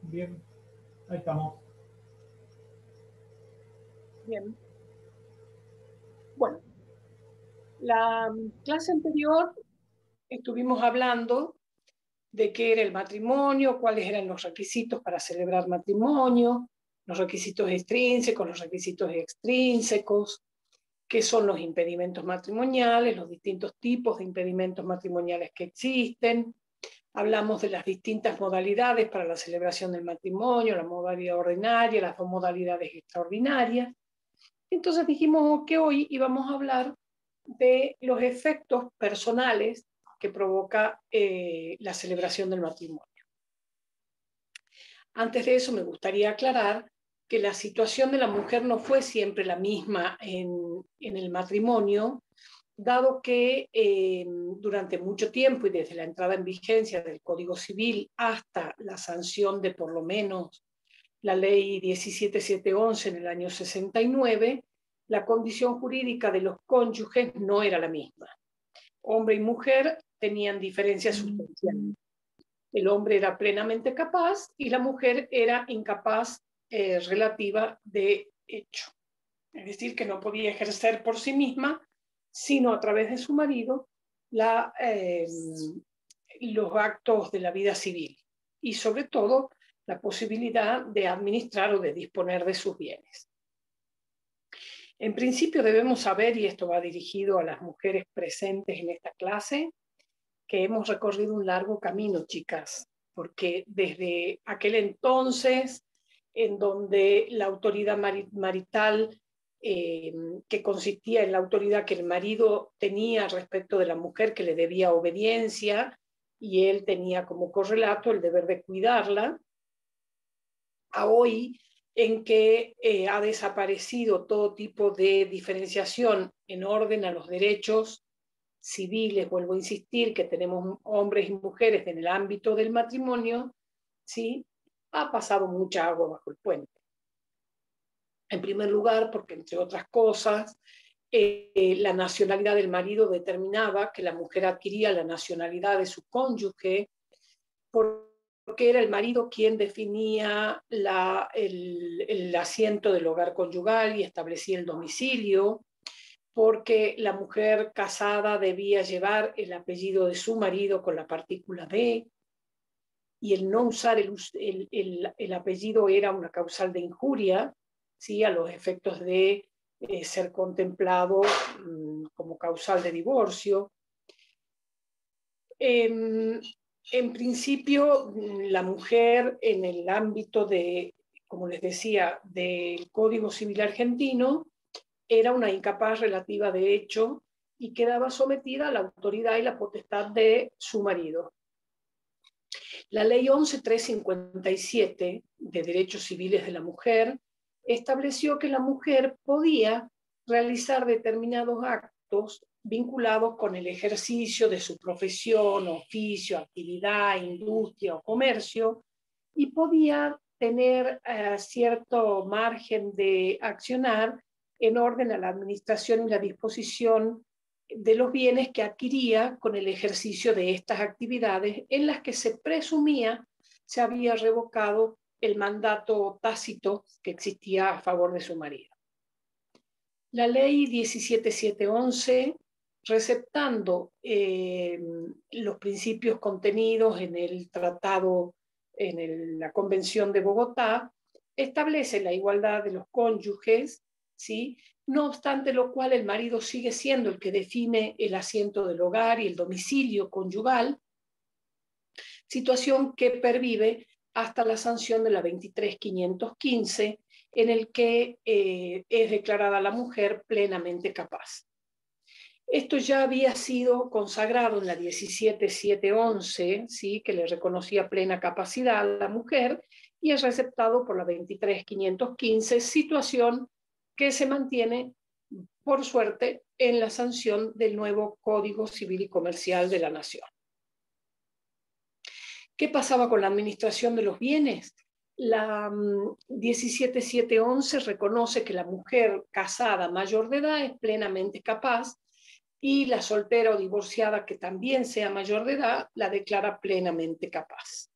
Bien, ahí estamos. Bien. Bueno, la clase anterior estuvimos hablando de qué era el matrimonio, cuáles eran los requisitos para celebrar matrimonio, los requisitos extrínsecos, los requisitos extrínsecos, qué son los impedimentos matrimoniales, los distintos tipos de impedimentos matrimoniales que existen. Hablamos de las distintas modalidades para la celebración del matrimonio, la modalidad ordinaria, las dos modalidades extraordinarias. Entonces dijimos que hoy íbamos a hablar de los efectos personales que provoca la celebración del matrimonio. Antes de eso me gustaría aclarar que la situación de la mujer no fue siempre la misma en el matrimonio, dado que durante mucho tiempo y desde la entrada en vigencia del Código Civil hasta la sanción de por lo menos la ley 17711 en el año 69, la condición jurídica de los cónyuges no era la misma. Hombre y mujer tenían diferencias sustanciales. El hombre era plenamente capaz y la mujer era incapaz relativa de hecho. Es decir, que no podía ejercer por sí misma, sino a través de su marido, los actos de la vida civil y sobre todo la posibilidad de administrar o de disponer de sus bienes. En principio debemos saber, y esto va dirigido a las mujeres presentes en esta clase, que hemos recorrido un largo camino, chicas, porque desde aquel entonces, en donde la autoridad marital, que consistía en la autoridad que el marido tenía respecto de la mujer, que le debía obediencia, y él tenía como correlato el deber de cuidarla, a hoy en que ha desaparecido todo tipo de diferenciación en orden a los derechos civiles. Vuelvo a insistir que tenemos hombres y mujeres en el ámbito del matrimonio, ¿sí? Ha pasado mucha agua bajo el puente. En primer lugar, porque entre otras cosas, la nacionalidad del marido determinaba que la mujer adquiría la nacionalidad de su cónyuge, porque era el marido quien definía el asiento del hogar conyugal y establecía el domicilio, porque la mujer casada debía llevar el apellido de su marido con la partícula de, y el no usar el apellido era una causal de injuria, ¿sí? A los efectos de ser contemplado como causal de divorcio. En principio, la mujer en el ámbito de, como les decía, del Código Civil argentino, era una incapaz relativa de hecho y quedaba sometida a la autoridad y la potestad de su marido. La ley 11.357 de Derechos Civiles de la Mujer estableció que la mujer podía realizar determinados actos vinculados con el ejercicio de su profesión, oficio, actividad, industria o comercio, y podía tener cierto margen de accionar en orden a la administración y la disposición de los bienes que adquiría con el ejercicio de estas actividades en las que se presumía se había revocado el mandato tácito que existía a favor de su marido. La ley 17711, receptando los principios contenidos en el tratado, la Convención de Bogotá, establece la igualdad de los cónyuges, ¿sí? No obstante lo cual el marido sigue siendo el que define el asiento del hogar y el domicilio conyugal, situación que pervive hasta la sanción de la 23.515, en el que es declarada la mujer plenamente capaz. Esto ya había sido consagrado en la 17.711, ¿sí? Que le reconocía plena capacidad a la mujer, y es receptado por la 23.515, situación que se mantiene, por suerte, en la sanción del nuevo Código Civil y Comercial de la Nación. ¿Qué pasaba con la administración de los bienes? La 17.711 reconoce que la mujer casada mayor de edad es plenamente capaz y la soltera o divorciada que también sea mayor de edad la declara plenamente capaz.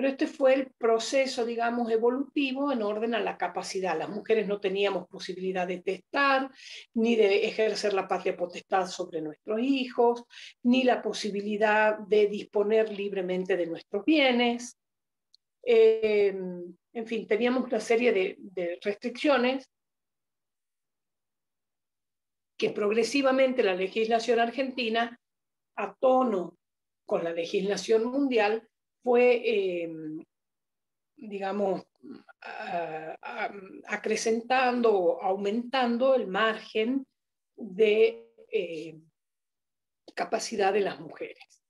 pero este fue el proceso, digamos, evolutivo en orden a la capacidad. Las mujeres no teníamos posibilidad de testar, ni de ejercer la patria potestad sobre nuestros hijos, ni la posibilidad de disponer libremente de nuestros bienes. En fin, teníamos una serie de restricciones que progresivamente la legislación argentina, a tono con la legislación mundial, fue, digamos, acrecentando o aumentando el margen de capacidad de las mujeres.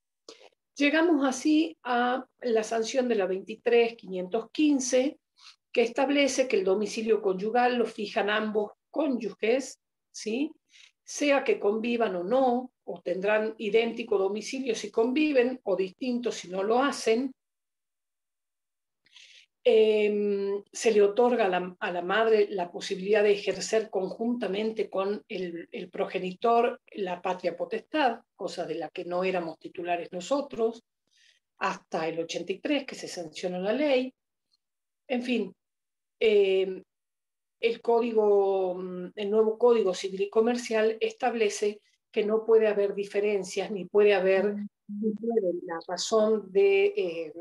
Llegamos así a la sanción de la 23.515, que establece que el domicilio conyugal lo fijan ambos cónyuges, ¿sí? Sea que convivan o no, o tendrán idéntico domicilio si conviven, o distinto si no lo hacen. Se le otorga a la madre la posibilidad de ejercer conjuntamente con el progenitor la patria potestad, cosa de la que no éramos titulares nosotros, hasta el 83, que se sancionó la ley. En fin, el nuevo Código Civil y Comercial establece que no puede haber diferencias, ni puede haber la razón de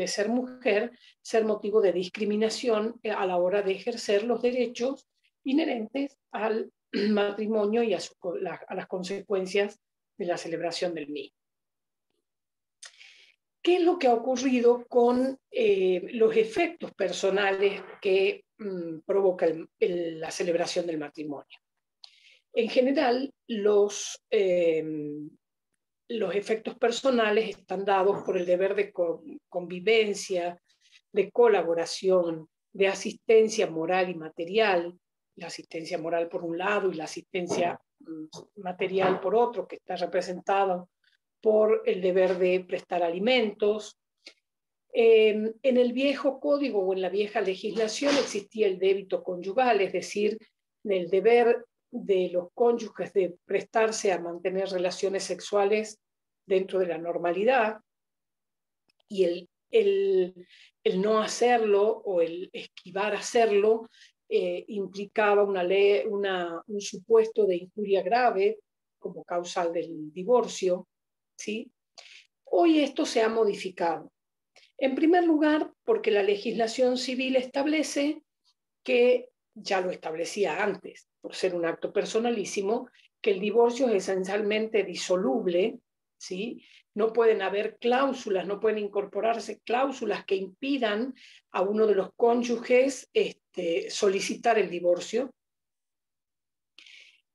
ser mujer ser motivo de discriminación a la hora de ejercer los derechos inherentes al matrimonio y a las consecuencias de la celebración del mismo. ¿Qué es lo que ha ocurrido con los efectos personales que provoca la celebración del matrimonio? En general, los efectos personales están dados por el deber de convivencia, de colaboración, de asistencia moral y material, la asistencia moral por un lado y la asistencia material por otro, que está representado por el deber de prestar alimentos. En el viejo código o en la vieja legislación existía el débito conyugal, es decir, el deber de los cónyuges de prestarse a mantener relaciones sexuales dentro de la normalidad, y el no hacerlo o el esquivar hacerlo implicaba un supuesto de injuria grave como causal del divorcio, ¿sí? Hoy esto se ha modificado. En primer lugar, porque la legislación civil establece que, ya lo establecía antes, por ser un acto personalísimo, que el divorcio es esencialmente disoluble, ¿sí? No pueden haber cláusulas, no pueden incorporarse cláusulas que impidan a uno de los cónyuges solicitar el divorcio.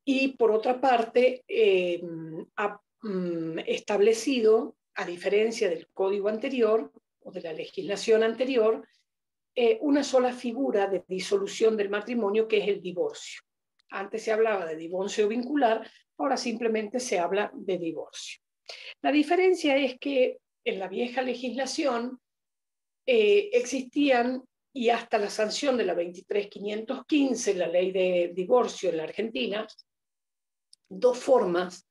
Y por otra parte, ha establecido, a diferencia del código anterior o de la legislación anterior, una sola figura de disolución del matrimonio, que es el divorcio. Antes se hablaba de divorcio vincular, ahora simplemente se habla de divorcio. La diferencia es que en la vieja legislación existían, y hasta la sanción de la 23.515, la ley de divorcio en la Argentina, dos formas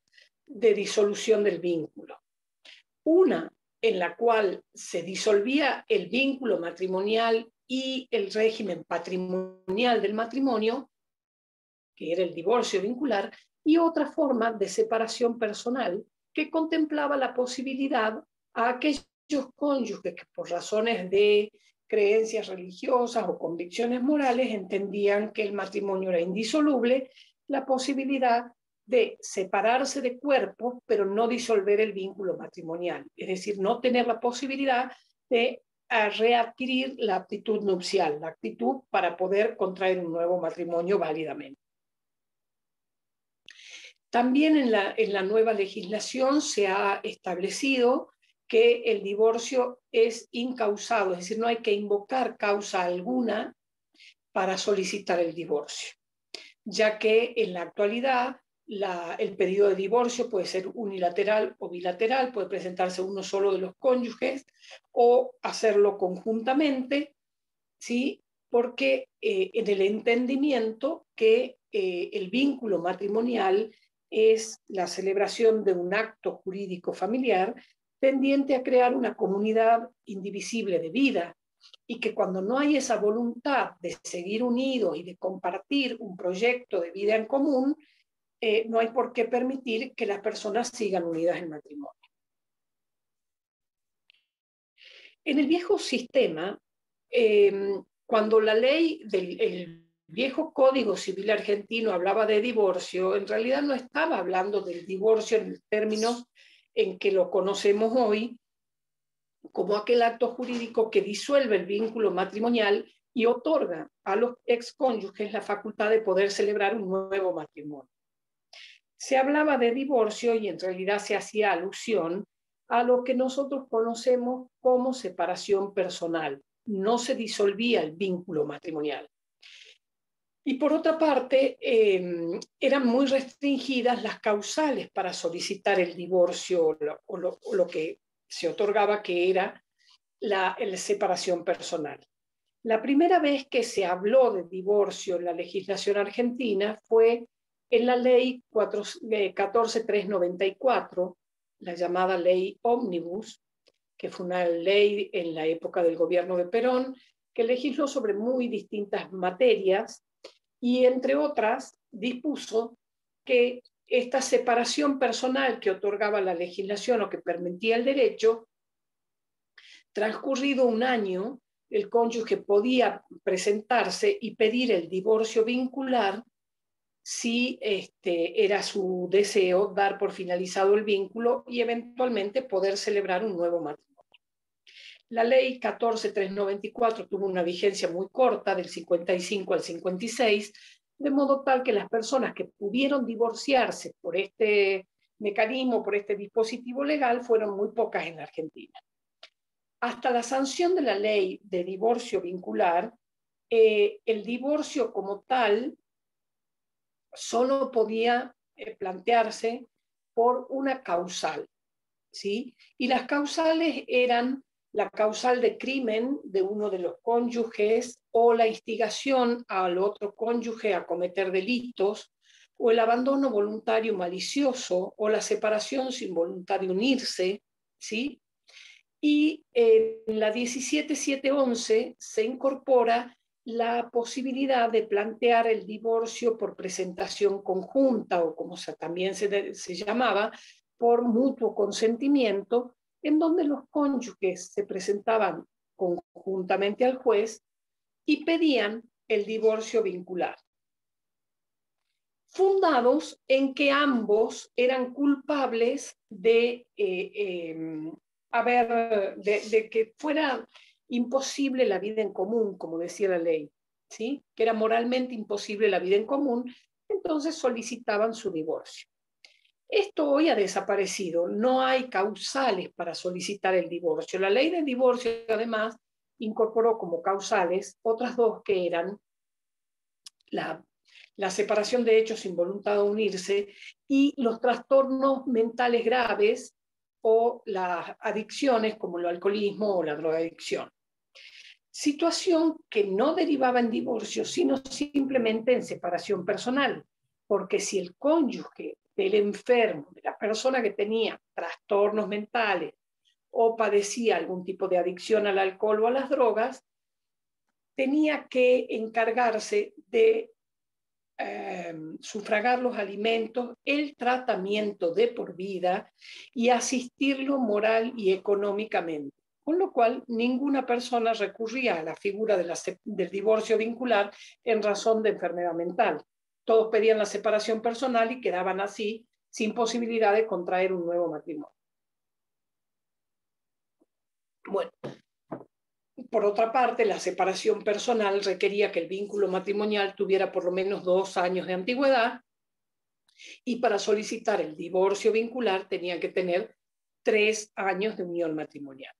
de disolución del vínculo. Una en la cual se disolvía el vínculo matrimonial y el régimen patrimonial del matrimonio, que era el divorcio vincular, y otra forma de separación personal que contemplaba la posibilidad a aquellos cónyuges que por razones de creencias religiosas o convicciones morales entendían que el matrimonio era indisoluble, la posibilidad de separarse de cuerpo, pero no disolver el vínculo matrimonial, es decir, no tener la posibilidad de readquirir la aptitud nupcial, la aptitud para poder contraer un nuevo matrimonio válidamente. También en la nueva legislación se ha establecido que el divorcio es incausado, es decir, no hay que invocar causa alguna para solicitar el divorcio, ya que en la actualidad el pedido de divorcio puede ser unilateral o bilateral, puede presentarse uno solo de los cónyuges o hacerlo conjuntamente, ¿sí? Porque en el entendimiento que el vínculo matrimonial es la celebración de un acto jurídico familiar tendiente a crear una comunidad indivisible de vida, y que cuando no hay esa voluntad de seguir unidos y de compartir un proyecto de vida en común, no hay por qué permitir que las personas sigan unidas en matrimonio. En el viejo sistema, cuando la ley del viejo Código Civil argentino hablaba de divorcio, en realidad no estaba hablando del divorcio en el término en que lo conocemos hoy, como aquel acto jurídico que disuelve el vínculo matrimonial y otorga a los excónyuges la facultad de poder celebrar un nuevo matrimonio. Se hablaba de divorcio y en realidad se hacía alusión a lo que nosotros conocemos como separación personal. No se disolvía el vínculo matrimonial. Y por otra parte, eran muy restringidas las causales para solicitar el divorcio o lo que se otorgaba, que era la separación personal. La primera vez que se habló de divorcio en la legislación argentina fue en la ley 14394, la llamada ley Ómnibus, que fue una ley en la época del gobierno de Perón, que legisló sobre muy distintas materias y, entre otras, dispuso que esta separación personal que otorgaba la legislación o que permitía el derecho, transcurrido un año, el cónyuge podía presentarse y pedir el divorcio vincular si era su deseo dar por finalizado el vínculo y eventualmente poder celebrar un nuevo matrimonio. La ley 14394 tuvo una vigencia muy corta, del 55 al 56, de modo tal que las personas que pudieron divorciarse por este mecanismo, por este dispositivo legal, fueron muy pocas en la Argentina. Hasta la sanción de la ley de divorcio vincular, el divorcio como tal solo podía plantearse por una causal, ¿sí? Y las causales eran la causal de crimen de uno de los cónyuges o la instigación al otro cónyuge a cometer delitos o el abandono voluntario malicioso o la separación sin voluntad de unirse, ¿sí? Y en la 17711 se incorpora la posibilidad de plantear el divorcio por presentación conjunta o como también se llamaba, por mutuo consentimiento, en donde los cónyuges se presentaban conjuntamente al juez y pedían el divorcio vincular, fundados en que ambos eran culpables de que fuera imposible la vida en común, como decía la ley, ¿sí? Que era moralmente imposible la vida en común, entonces solicitaban su divorcio. Esto hoy ha desaparecido, no hay causales para solicitar el divorcio. La ley del divorcio, además, incorporó como causales otras dos que eran la separación de hechos sin voluntad de unirse y los trastornos mentales graves o las adicciones como el alcoholismo o la drogadicción. Situación que no derivaba en divorcio, sino simplemente en separación personal, porque si el cónyuge del enfermo, de la persona que tenía trastornos mentales o padecía algún tipo de adicción al alcohol o a las drogas, tenía que encargarse de sufragar los alimentos, el tratamiento de por vida y asistirlo moral y económicamente. Con lo cual, ninguna persona recurría a la figura del divorcio vincular en razón de enfermedad mental. Todos pedían la separación personal y quedaban así sin posibilidad de contraer un nuevo matrimonio. Bueno, por otra parte, la separación personal requería que el vínculo matrimonial tuviera por lo menos 2 años de antigüedad y para solicitar el divorcio vincular tenía que tener 3 años de unión matrimonial.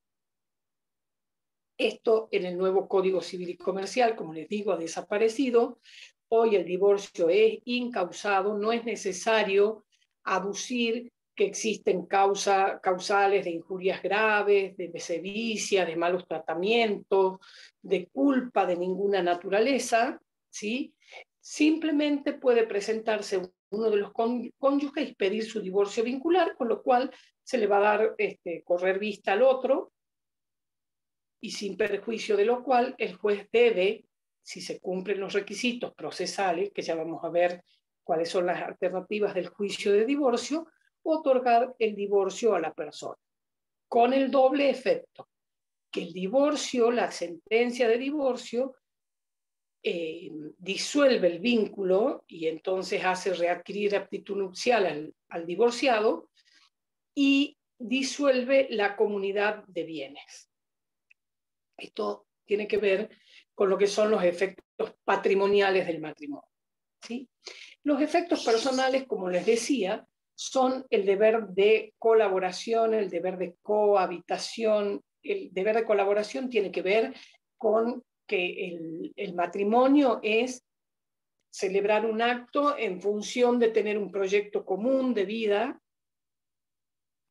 Esto en el nuevo Código Civil y Comercial, como les digo, ha desaparecido. Hoy el divorcio es incausado, no es necesario aducir que existen causales de injurias graves, de sevicia, de malos tratamientos, de culpa de ninguna naturaleza, ¿sí? Simplemente puede presentarse uno de los cónyuges y pedir su divorcio vincular, con lo cual se le va a dar correr vista al otro, y sin perjuicio de lo cual el juez debe, si se cumplen los requisitos procesales, que ya vamos a ver cuáles son las alternativas del juicio de divorcio, otorgar el divorcio a la persona, con el doble efecto, que el divorcio, la sentencia de divorcio, disuelve el vínculo y entonces hace readquirir aptitud nupcial al divorciado y disuelve la comunidad de bienes. Esto tiene que ver con lo que son los efectos patrimoniales del matrimonio, ¿sí? Los efectos personales, como les decía, son el deber de colaboración, el deber de cohabitación. El deber de colaboración tiene que ver con que el matrimonio es celebrar un acto en función de tener un proyecto común de vida,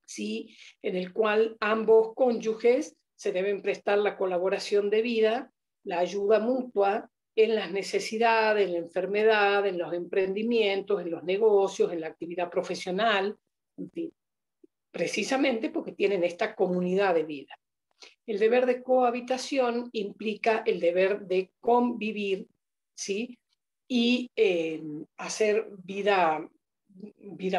¿sí? En el cual ambos cónyuges se deben prestar la colaboración de vida, la ayuda mutua en las necesidades, en la enfermedad, en los emprendimientos, en los negocios, en la actividad profesional, en fin, precisamente porque tienen esta comunidad de vida. El deber de cohabitación implica el deber de convivir, ¿sí? Y hacer vida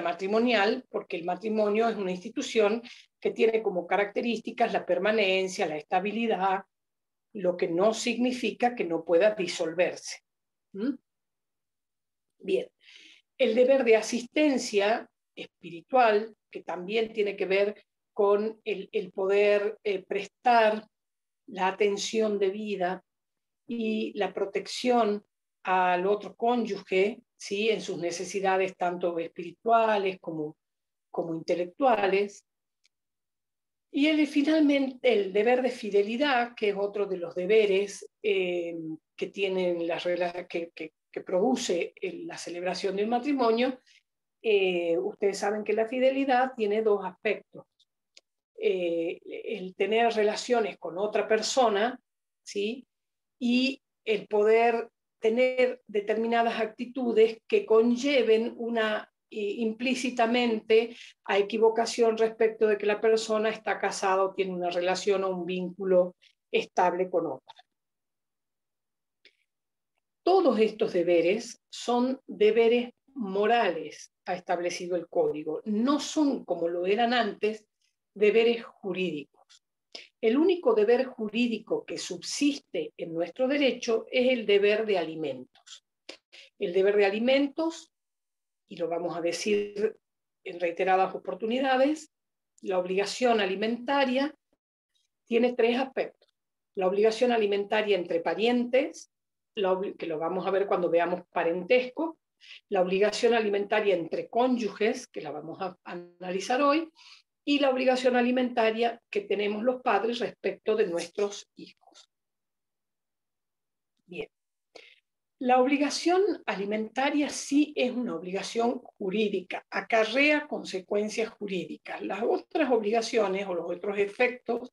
matrimonial, porque el matrimonio es una institución que tiene como características la permanencia, la estabilidad, lo que no significa que no pueda disolverse. Bien, el deber de asistencia espiritual, que también tiene que ver con el poder prestar la atención debida y la protección al otro cónyuge, ¿sí? En sus necesidades tanto espirituales como intelectuales. Y finalmente el deber de fidelidad, que es otro de los deberes que tienen las reglas que produce la celebración del matrimonio. Ustedes saben que la fidelidad tiene dos aspectos. El tener relaciones con otra persona, ¿sí? Y el poder tener determinadas actitudes que conlleven implícitamente a equivocación respecto de que la persona está casada o tiene una relación o un vínculo estable con otra. Todos estos deberes son deberes morales, ha establecido el Código. No son, como lo eran antes, deberes jurídicos. El único deber jurídico que subsiste en nuestro derecho es el deber de alimentos. El deber de alimentos, y lo vamos a decir en reiteradas oportunidades, la obligación alimentaria tiene tres aspectos. La obligación alimentaria entre parientes, que lo vamos a ver cuando veamos parentesco, la obligación alimentaria entre cónyuges, que la vamos a analizar hoy, y la obligación alimentaria que tenemos los padres respecto de nuestros hijos. Bien. La obligación alimentaria sí es una obligación jurídica, acarrea consecuencias jurídicas. Las otras obligaciones o los otros efectos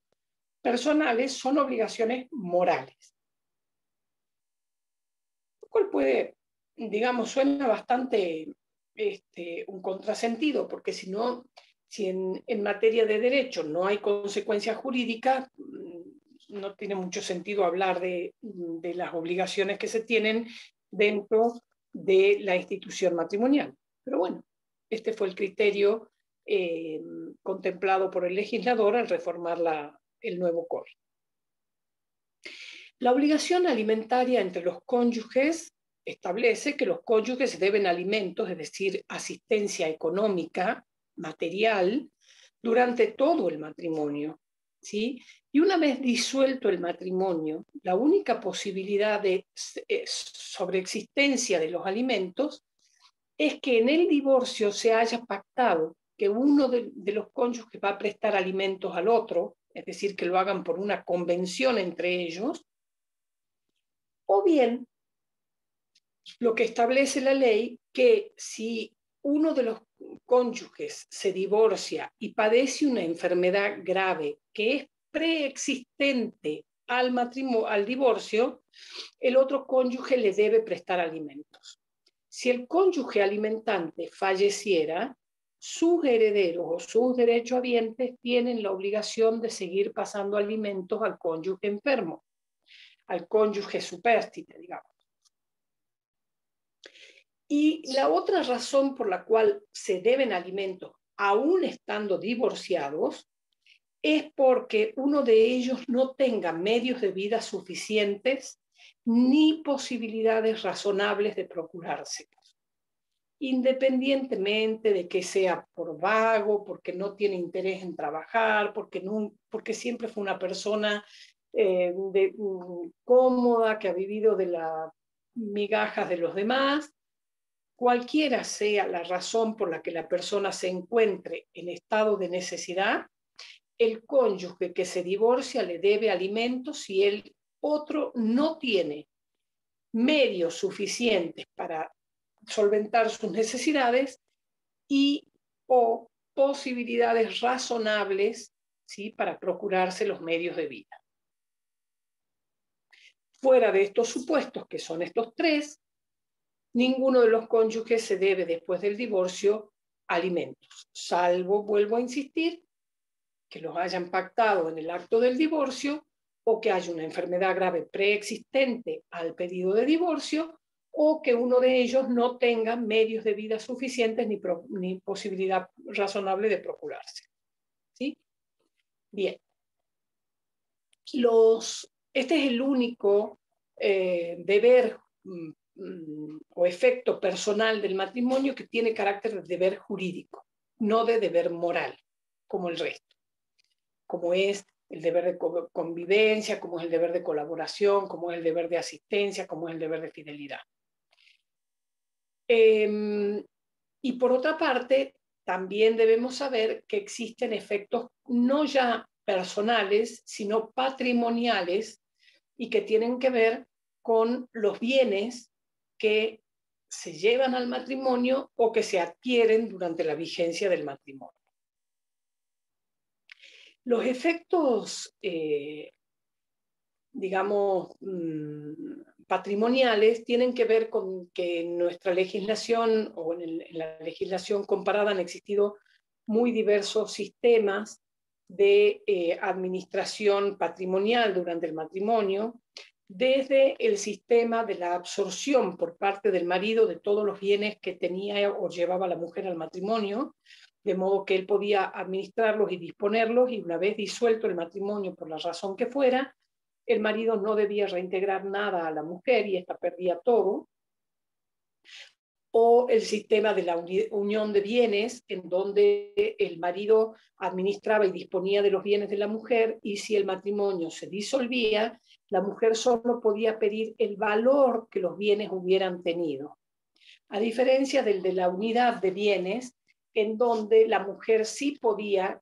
personales son obligaciones morales. Lo cual puede, digamos, suena bastante un contrasentido, porque si en materia de derecho no hay consecuencias jurídicas, no tiene mucho sentido hablar de las obligaciones que se tienen dentro de la institución matrimonial. Pero bueno, este fue el criterio contemplado por el legislador al reformar el nuevo código. La obligación alimentaria entre los cónyuges establece que los cónyuges deben alimentos, es decir, asistencia económica, material, durante todo el matrimonio, ¿sí? Y una vez disuelto el matrimonio, la única posibilidad de sobreexistencia de los alimentos es que en el divorcio se haya pactado que uno de los cónyuges va a prestar alimentos al otro, es decir, que lo hagan por una convención entre ellos, o bien lo que establece la ley, que si uno de los cónyuges se divorcia y padece una enfermedad grave que es preexistente al divorcio, el otro cónyuge le debe prestar alimentos. Si el cónyuge alimentante falleciera, sus herederos o sus derechohabientes tienen la obligación de seguir pasando alimentos al cónyuge enfermo, al cónyuge supérstite, digamos. Y la otra razón por la cual se deben alimentos, aún estando divorciados, es porque uno de ellos no tenga medios de vida suficientes ni posibilidades razonables de procurárselos, independientemente de que sea por vago, porque no tiene interés en trabajar, porque siempre fue una persona cómoda, que ha vivido de las migajas de los demás. Cualquiera sea la razón por la que la persona se encuentre en estado de necesidad, el cónyuge que se divorcia le debe alimentos si el otro no tiene medios suficientes para solventar sus necesidades y o posibilidades razonables, ¿sí?, para procurarse los medios de vida. Fuera de estos supuestos, que son estos tres, ninguno de los cónyuges se debe después del divorcio alimentos, salvo, vuelvo a insistir, que los hayan pactado en el acto del divorcio o que haya una enfermedad grave preexistente al pedido de divorcio o que uno de ellos no tenga medios de vida suficientes ni posibilidad razonable de procurarse. ¿Sí? Bien. Este es el único deber o efecto personal del matrimonio que tiene carácter de deber jurídico, no de deber moral, como el resto, como es el deber de convivencia, como es el deber de colaboración, como es el deber de asistencia, como es el deber de fidelidad. Y por otra parte, también debemos saber que existen efectos no ya personales, sino patrimoniales, y que tienen que ver con los bienes que se llevan al matrimonio o que se adquieren durante la vigencia del matrimonio. Los efectos, digamos, patrimoniales tienen que ver con que en nuestra legislación o en la legislación comparada han existido muy diversos sistemas de administración patrimonial durante el matrimonio, desde el sistema de la absorción por parte del marido de todos los bienes que tenía o llevaba la mujer al matrimonio, de modo que él podía administrarlos y disponerlos, y una vez disuelto el matrimonio por la razón que fuera, el marido no debía reintegrar nada a la mujer y ésta perdía todo. O el sistema de la unión de bienes, en donde el marido administraba y disponía de los bienes de la mujer, y si el matrimonio se disolvía, la mujer solo podía pedir el valor que los bienes hubieran tenido. A diferencia del de la unidad de bienes, en donde la mujer sí podía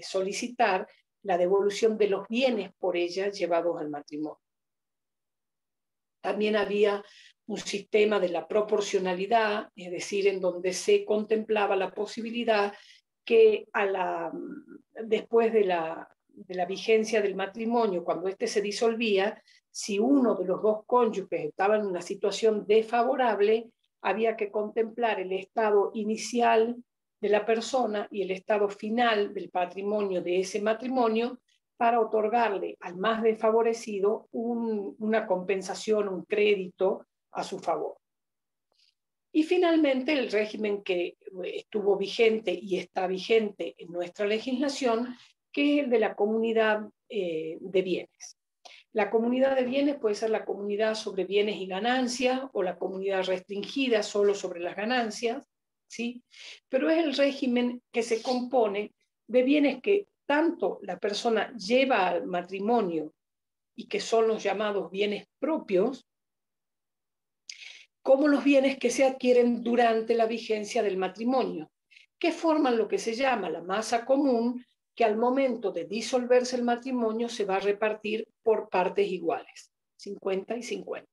solicitar la devolución de los bienes por ella llevados al matrimonio. También había un sistema de la proporcionalidad, es decir, en donde se contemplaba la posibilidad que después de la vigencia del matrimonio, cuando éste se disolvía, si uno de los dos cónyuges estaba en una situación desfavorable, había que contemplar el estado inicial de la persona y el estado final del patrimonio de ese matrimonio para otorgarle al más desfavorecido una compensación, un crédito a su favor. Y finalmente el régimen que estuvo vigente y está vigente en nuestra legislación, que es el de la comunidad de bienes. La comunidad de bienes puede ser la comunidad sobre bienes y ganancias o la comunidad restringida solo sobre las ganancias, ¿sí? Pero es el régimen que se compone de bienes que tanto la persona lleva al matrimonio y que son los llamados bienes propios, como los bienes que se adquieren durante la vigencia del matrimonio, que forman lo que se llama la masa común, que al momento de disolverse el matrimonio se va a repartir por partes iguales, 50 y 50.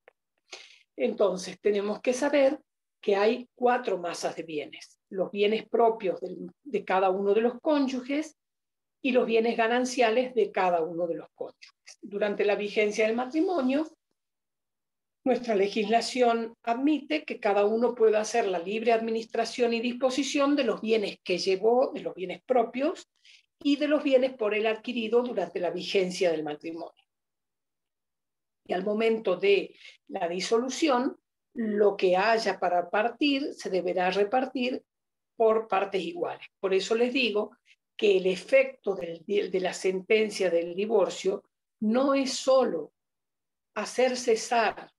Entonces, tenemos que saber que hay 4 masas de bienes: los bienes propios de cada uno de los cónyuges y los bienes gananciales de cada uno de los cónyuges. Durante la vigencia del matrimonio, Nuestra legislación admite que cada uno pueda hacer la libre administración y disposición de los bienes que llevó, de los bienes propios y de los bienes por él adquiridos durante la vigencia del matrimonio. Y al momento de la disolución, lo que haya para partir se deberá repartir por partes iguales. Por eso les digo que el efecto de la sentencia del divorcio no es solo hacer cesar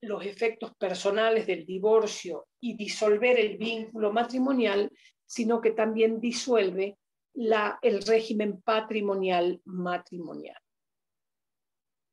los efectos personales del divorcio y disolver el vínculo matrimonial, sino que también disuelve el régimen patrimonial matrimonial.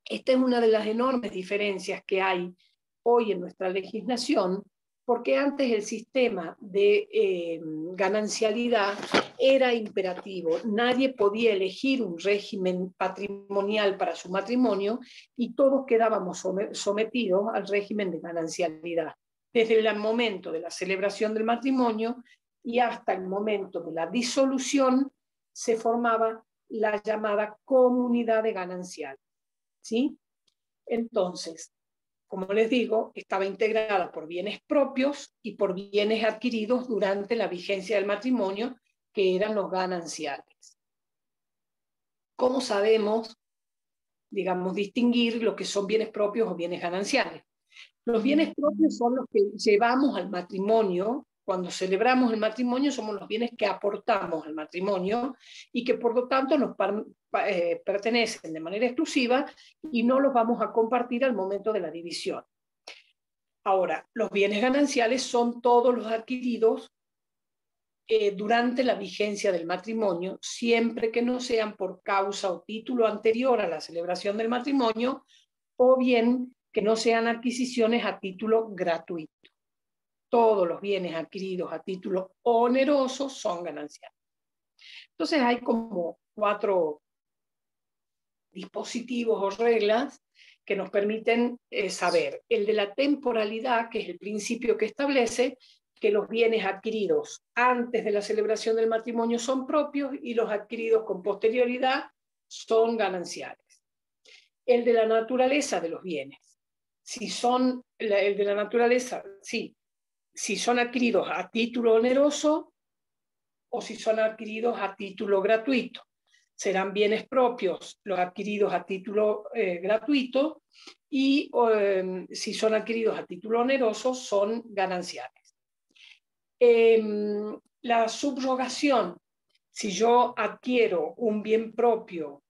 Esta es una de las enormes diferencias que hay hoy en nuestra legislación, porque antes el sistema de ganancialidad era imperativo. Nadie podía elegir un régimen patrimonial para su matrimonio y todos quedábamos sometidos al régimen de ganancialidad. Desde el momento de la celebración del matrimonio y hasta el momento de la disolución se formaba la llamada comunidad de gananciales, ¿sí? Entonces, como les digo, estaba integrada por bienes propios y por bienes adquiridos durante la vigencia del matrimonio, que eran los gananciales. ¿Cómo sabemos, digamos, distinguir lo que son bienes propios o bienes gananciales? Los bienes propios son los que llevamos al matrimonio. Cuando celebramos el matrimonio somos los bienes que aportamos al matrimonio y que por lo tanto nos pertenecen de manera exclusiva y no los vamos a compartir al momento de la división. Ahora, los bienes gananciales son todos los adquiridos durante la vigencia del matrimonio, siempre que no sean por causa o título anterior a la celebración del matrimonio o bien que no sean adquisiciones a título gratuito. Todos los bienes adquiridos a título oneroso son gananciales. Entonces hay como 4 dispositivos o reglas que nos permiten saber. El de la temporalidad, que es el principio que establece que los bienes adquiridos antes de la celebración del matrimonio son propios y los adquiridos con posterioridad son gananciales. El de la naturaleza de los bienes. Si son, el de la naturaleza, sí, si son adquiridos a título oneroso o si son adquiridos a título gratuito. Serán bienes propios los adquiridos a título gratuito y si son adquiridos a título oneroso son gananciales. La subrogación, si yo adquiero un bien propio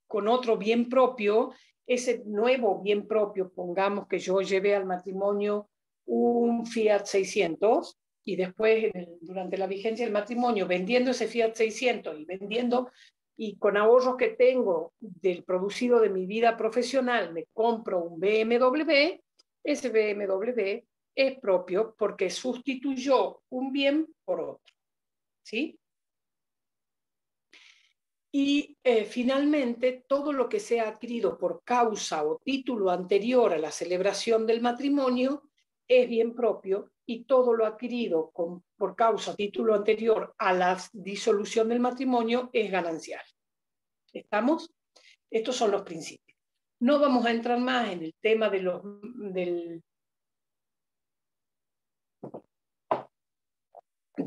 con otro bien propio, ese nuevo bien propio, pongamos que yo llevé al matrimonio un Fiat 600 y después durante la vigencia del matrimonio vendiendo ese Fiat 600 y vendiendo y con ahorros que tengo del producido de mi vida profesional me compro un BMW, ese BMW es propio porque sustituyó un bien por otro, ¿sí? Y finalmente, todo lo que sea adquirido por causa o título anterior a la celebración del matrimonio es bien propio y todo lo adquirido por causa o título anterior a la disolución del matrimonio es ganancial. ¿Estamos? Estos son los principios. No vamos a entrar más en el tema de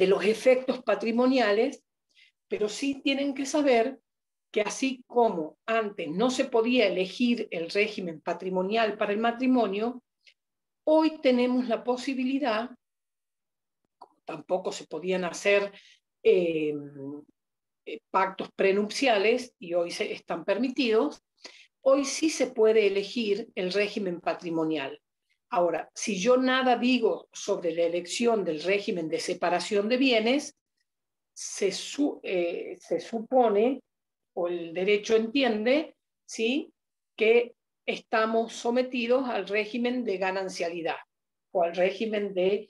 los efectos patrimoniales, pero sí tienen que saber que así como antes no se podía elegir el régimen patrimonial para el matrimonio, hoy tenemos la posibilidad, como tampoco se podían hacer pactos prenupciales y hoy están permitidos, hoy sí se puede elegir el régimen patrimonial. Ahora, si yo nada digo sobre la elección del régimen de separación de bienes, se supone, o el derecho entiende, ¿sí?, que estamos sometidos al régimen de ganancialidad o al régimen de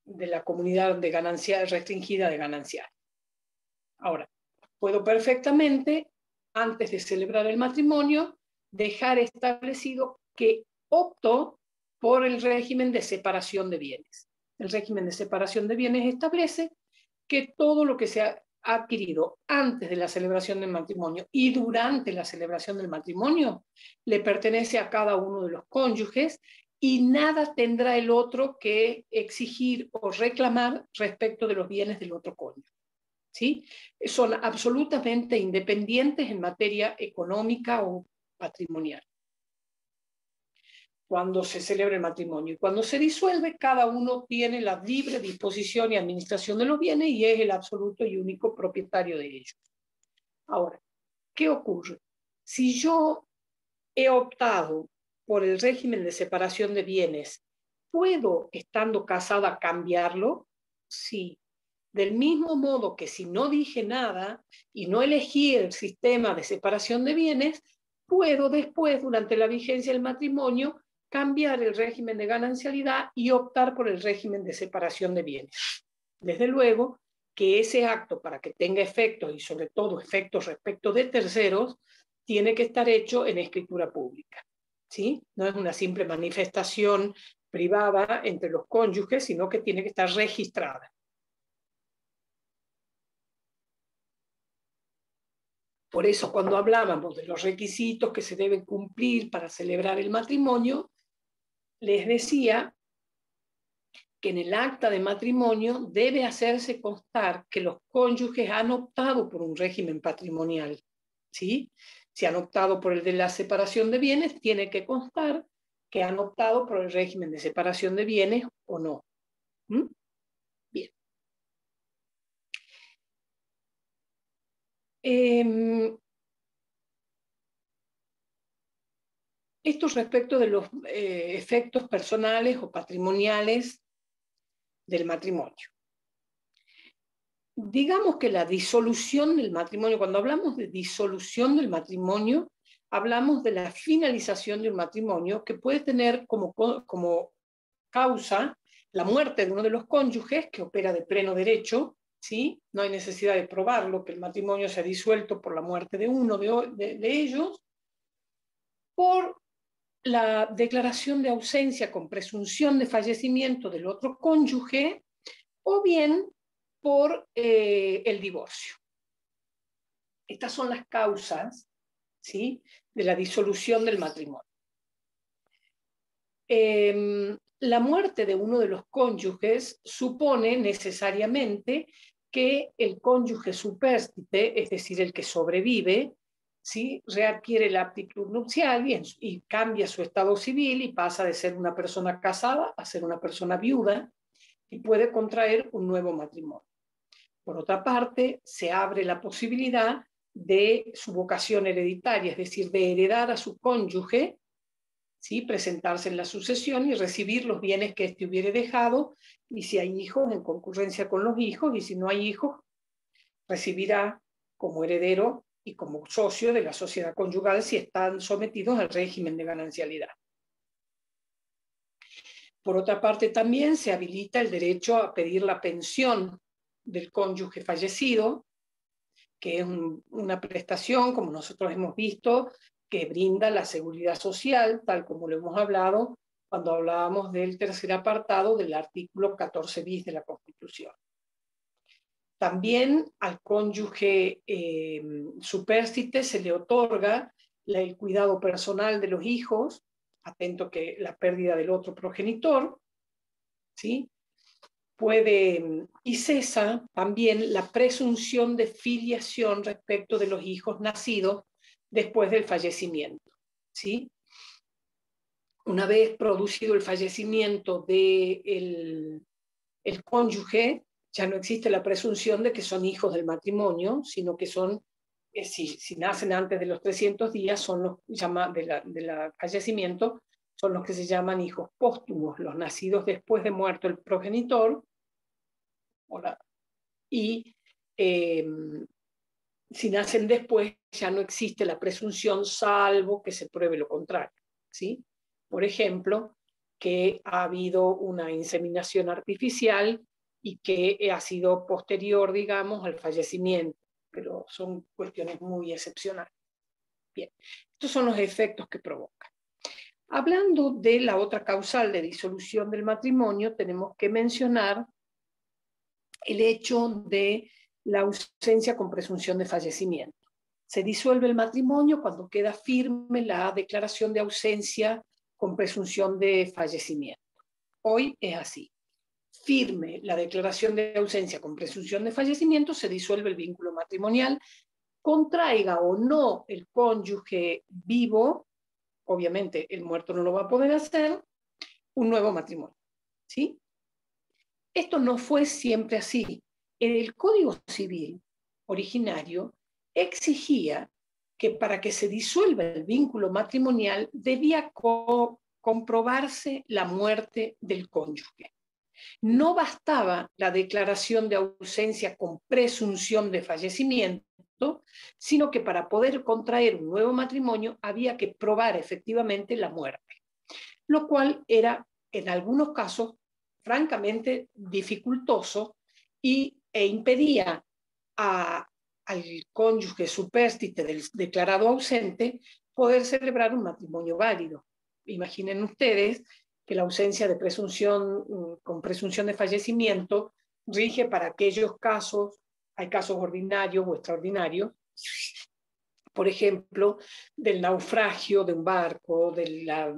la comunidad de ganancial restringida de ganancial. Ahora, puedo perfectamente, antes de celebrar el matrimonio, dejar establecido que opto por el régimen de separación de bienes. El régimen de separación de bienes establece que todo lo que se adquirido antes de la celebración del matrimonio y durante la celebración del matrimonio le pertenece a cada uno de los cónyuges y nada tendrá el otro que exigir o reclamar respecto de los bienes del otro cónyuge. ¿Sí? Son absolutamente independientes en materia económica o patrimonial cuando se celebra el matrimonio. Y cuando se disuelve, cada uno tiene la libre disposición y administración de los bienes y es el absoluto y único propietario de ellos. Ahora, ¿qué ocurre? Si yo he optado por el régimen de separación de bienes, ¿puedo, estando casada, cambiarlo? Sí. Del mismo modo que si no dije nada y no elegí el sistema de separación de bienes, puedo después, durante la vigencia del matrimonio, cambiar el régimen de ganancialidad y optar por el régimen de separación de bienes. Desde luego que ese acto, para que tenga efectos y sobre todo efectos respecto de terceros, tiene que estar hecho en escritura pública. ¿Sí? No es una simple manifestación privada entre los cónyuges, sino que tiene que estar registrada. Por eso, cuando hablábamos de los requisitos que se deben cumplir para celebrar el matrimonio, les decía que en el acta de matrimonio debe hacerse constar que los cónyuges han optado por un régimen patrimonial. ¿Sí? Si han optado por el de la separación de bienes, tiene que constar que han optado por el régimen de separación de bienes o no. ¿Mm? Bien. Esto respecto de los efectos personales o patrimoniales del matrimonio. Digamos que la disolución del matrimonio, cuando hablamos de disolución del matrimonio, hablamos de la finalización de un matrimonio que puede tener como causa la muerte de uno de los cónyuges, que opera de pleno derecho, ¿sí? No hay necesidad de probarlo, que el matrimonio se ha disuelto por la muerte de uno de ellos, por la declaración de ausencia con presunción de fallecimiento del otro cónyuge, o bien por el divorcio. Estas son las causas, ¿sí?, de la disolución del matrimonio. La muerte de uno de los cónyuges supone necesariamente que el cónyuge supérstite, es decir, el que sobrevive, ¿sí?, readquiere la aptitud nupcial y cambia su estado civil y pasa de ser una persona casada a ser una persona viuda y puede contraer un nuevo matrimonio. Por otra parte, se abre la posibilidad de su vocación hereditaria, es decir, de heredar a su cónyuge, ¿sí?, presentarse en la sucesión y recibir los bienes que éste hubiere dejado, y si hay hijos, en concurrencia con los hijos, y si no hay hijos, recibirá como heredero y como socio de la sociedad conyugal si están sometidos al régimen de ganancialidad. Por otra parte, también se habilita el derecho a pedir la pensión del cónyuge fallecido, que es una prestación, como nosotros hemos visto, que brinda la seguridad social, tal como lo hemos hablado cuando hablábamos del tercer apartado del artículo 14 bis de la Constitución. También al cónyuge supérstite se le otorga el cuidado personal de los hijos, atento que la pérdida del otro progenitor, ¿sí?, y cesa también la presunción de filiación respecto de los hijos nacidos después del fallecimiento, ¿sí? Una vez producido el fallecimiento del cónyuge, ya no existe la presunción de que son hijos del matrimonio, sino que son, si nacen antes de los 300 días, son los del fallecimiento, son los que se llaman hijos póstumos, los nacidos después de muerto el progenitor. Y si nacen después, ya no existe la presunción, salvo que se pruebe lo contrario, ¿sí? Por ejemplo, que ha habido una inseminación artificial y que ha sido posterior, digamos, al fallecimiento, pero son cuestiones muy excepcionales. Bien, estos son los efectos que provocan. Hablando de la otra causal de disolución del matrimonio, tenemos que mencionar el hecho de la ausencia con presunción de fallecimiento. Se disuelve el matrimonio cuando queda firme la declaración de ausencia con presunción de fallecimiento. Hoy es así. Firme la declaración de ausencia con presunción de fallecimiento, se disuelve el vínculo matrimonial, contraiga o no el cónyuge vivo, obviamente el muerto no lo va a poder hacer, un nuevo matrimonio. ¿Sí? Esto no fue siempre así. En el Código Civil originario exigía que para que se disuelva el vínculo matrimonial debía comprobarse la muerte del cónyuge. No bastaba la declaración de ausencia con presunción de fallecimiento, sino que para poder contraer un nuevo matrimonio había que probar efectivamente la muerte, lo cual era en algunos casos francamente dificultoso e impedía al cónyuge supérstite del declarado ausente poder celebrar un matrimonio válido. Imaginen ustedes que la ausencia de presunción con presunción de fallecimiento rige para aquellos casos, hay casos ordinarios o extraordinarios, por ejemplo, del naufragio de un barco, de la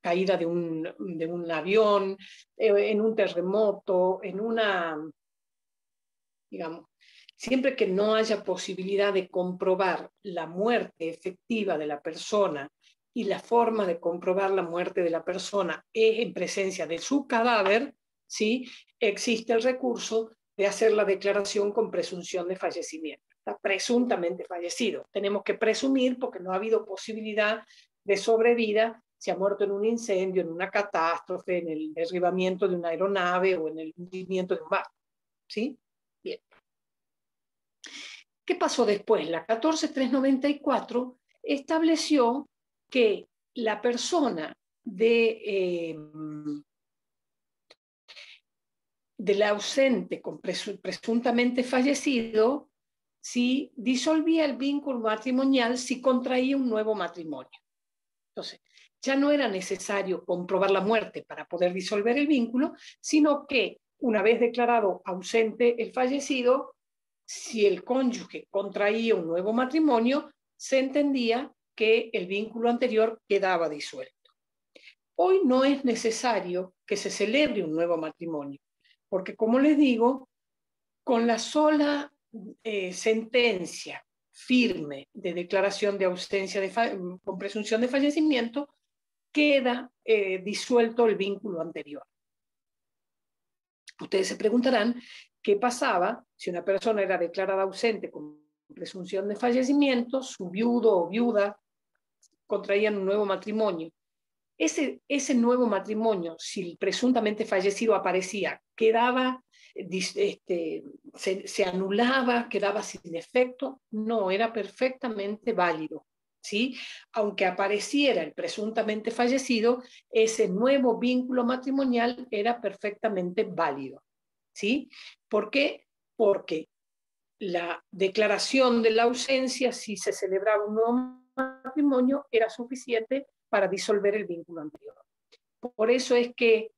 caída de un avión, en un terremoto, en una, digamos, siempre que no haya posibilidad de comprobar la muerte efectiva de la persona y la forma de comprobar la muerte de la persona es en presencia de su cadáver, ¿sí? Existe el recurso de hacer la declaración con presunción de fallecimiento. Está presuntamente fallecido. Tenemos que presumir porque no ha habido posibilidad de sobrevida, se ha muerto en un incendio, en una catástrofe, en el derribamiento de una aeronave o en el hundimiento de un barco. ¿Sí? Bien. ¿Qué pasó después? La 14394 estableció que la persona del ausente con presuntamente fallecido, si disolvía el vínculo matrimonial, si contraía un nuevo matrimonio. Entonces, ya no era necesario comprobar la muerte para poder disolver el vínculo, sino que una vez declarado ausente el fallecido, si el cónyuge contraía un nuevo matrimonio, se entendía que el vínculo anterior quedaba disuelto. Hoy no es necesario que se celebre un nuevo matrimonio, porque como les digo, con la sola sentencia firme de declaración de ausencia con presunción de fallecimiento, queda disuelto el vínculo anterior. Ustedes se preguntarán qué pasaba si una persona era declarada ausente con presunción de fallecimiento, su viudo o viuda contraían un nuevo matrimonio. Ese nuevo matrimonio, si el presuntamente fallecido aparecía, quedaba, se anulaba, quedaba sin efecto. No, era perfectamente válido. ¿Sí? Aunque apareciera el presuntamente fallecido, ese nuevo vínculo matrimonial era perfectamente válido. ¿Sí? ¿Por qué? Porque la declaración de la ausencia, si se celebraba un nuevo matrimonio, era suficiente para disolver el vínculo anterior. Por eso es que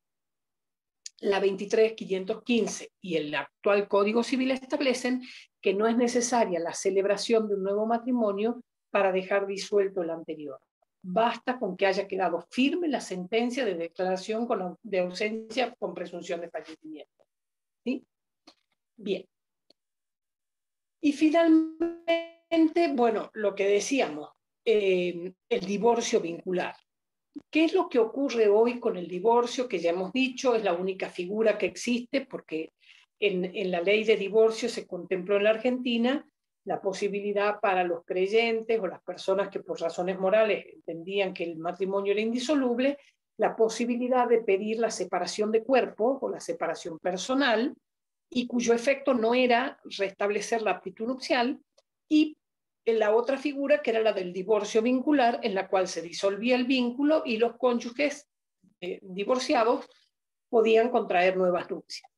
la 23.515 y el actual Código Civil establecen que no es necesaria la celebración de un nuevo matrimonio para dejar disuelto el anterior. Basta con que haya quedado firme la sentencia de declaración de ausencia con presunción de fallecimiento. ¿Sí? Bien. Y finalmente, bueno, lo que decíamos, el divorcio vincular. ¿Qué es lo que ocurre hoy con el divorcio? Que ya hemos dicho, es la única figura que existe porque en la ley de divorcio se contempló en la Argentina la posibilidad para los creyentes o las personas que por razones morales entendían que el matrimonio era indisoluble, la posibilidad de pedir la separación de cuerpos o la separación personal, y cuyo efecto no era restablecer la aptitud nupcial, y en la otra figura, que era la del divorcio vincular, en la cual se disolvía el vínculo y los cónyuges divorciados podían contraer nuevas nupcias.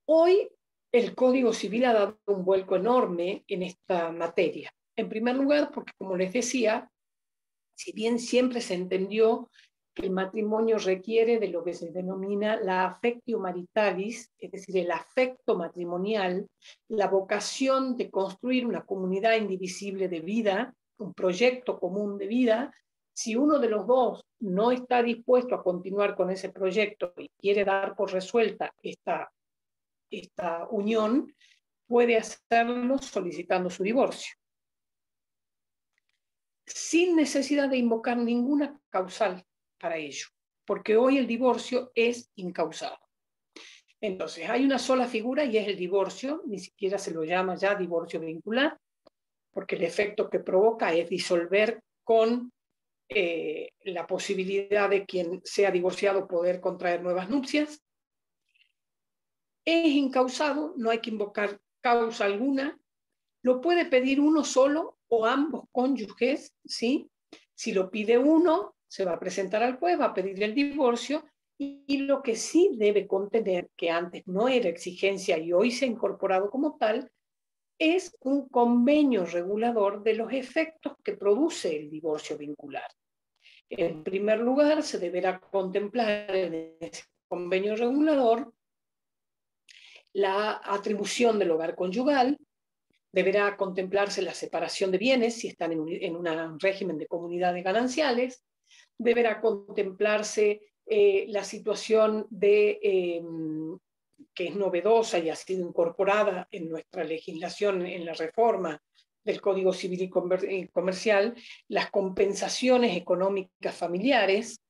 Hoy el Código Civil ha dado un vuelco enorme en esta materia. En primer lugar, porque como les decía, si bien siempre se entendió que el matrimonio requiere de lo que se denomina la affectio maritalis, es decir, el afecto matrimonial, la vocación de construir una comunidad indivisible de vida, un proyecto común de vida. Si uno de los dos no está dispuesto a continuar con ese proyecto y quiere dar por resuelta esta unión, puede hacerlo solicitando su divorcio, sin necesidad de invocar ninguna causal para ello, porque hoy el divorcio es incausado. Entonces, hay una sola figura y es el divorcio, ni siquiera se lo llama ya divorcio vincular, porque el efecto que provoca es disolver con la posibilidad de quien sea divorciado poder contraer nuevas nupcias. Es incausado, no hay que invocar causa alguna, lo puede pedir uno solo o ambos cónyuges, ¿sí? Si lo pide uno, se va a presentar al juez, va a pedir el divorcio, y lo que sí debe contener, que antes no era exigencia y hoy se ha incorporado como tal, es un convenio regulador de los efectos que produce el divorcio vincular. En primer lugar, se deberá contemplar en ese convenio regulador la atribución del hogar conyugal, deberá contemplarse la separación de bienes si están en un régimen de comunidades gananciales, deberá contemplarse la situación que es novedosa y ha sido incorporada en nuestra legislación en la reforma del Código Civil y Comercial, las compensaciones económicas familiares.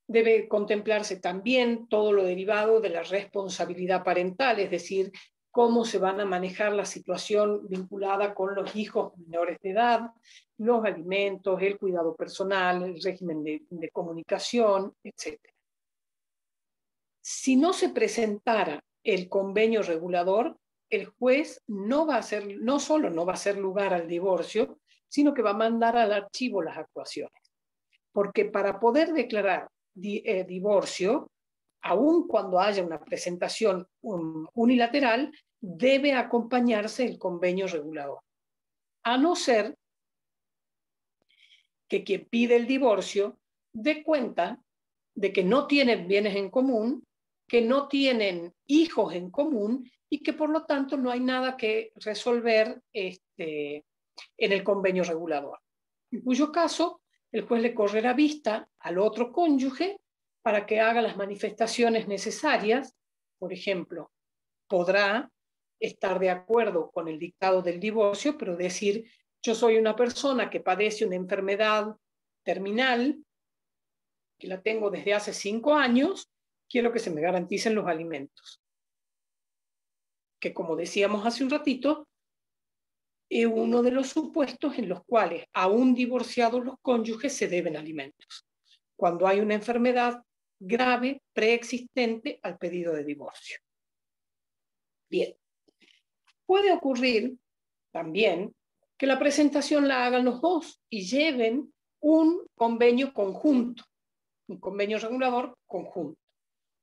Debe contemplarse también todo lo derivado de la responsabilidad parental, es decir, cómo se van a manejar la situación vinculada con los hijos menores de edad, los alimentos, el cuidado personal, el régimen de comunicación, etc. Si no se presentara el convenio regulador, el juez no solo no va a hacer lugar al divorcio, sino que va a mandar al archivo las actuaciones. Porque para poder declarar divorcio, aun cuando haya una presentación unilateral, debe acompañarse el convenio regulador. A no ser que quien pide el divorcio dé cuenta de que no tienen bienes en común, que no tienen hijos en común y que por lo tanto no hay nada que resolver en el convenio regulador. En cuyo caso, el juez le correrá vista al otro cónyuge para que haga las manifestaciones necesarias. Por ejemplo, podrá estar de acuerdo con el dictado del divorcio, pero decir: yo soy una persona que padece una enfermedad terminal, que la tengo desde hace 5 años, quiero que se me garanticen los alimentos. Que, como decíamos hace un ratito, es uno de los supuestos en los cuales, aún divorciados los cónyuges, se deben alimentos, cuando hay una enfermedad grave preexistente al pedido de divorcio. Bien, puede ocurrir también que la presentación la hagan los dos y lleven un convenio conjunto, un convenio regulador conjunto.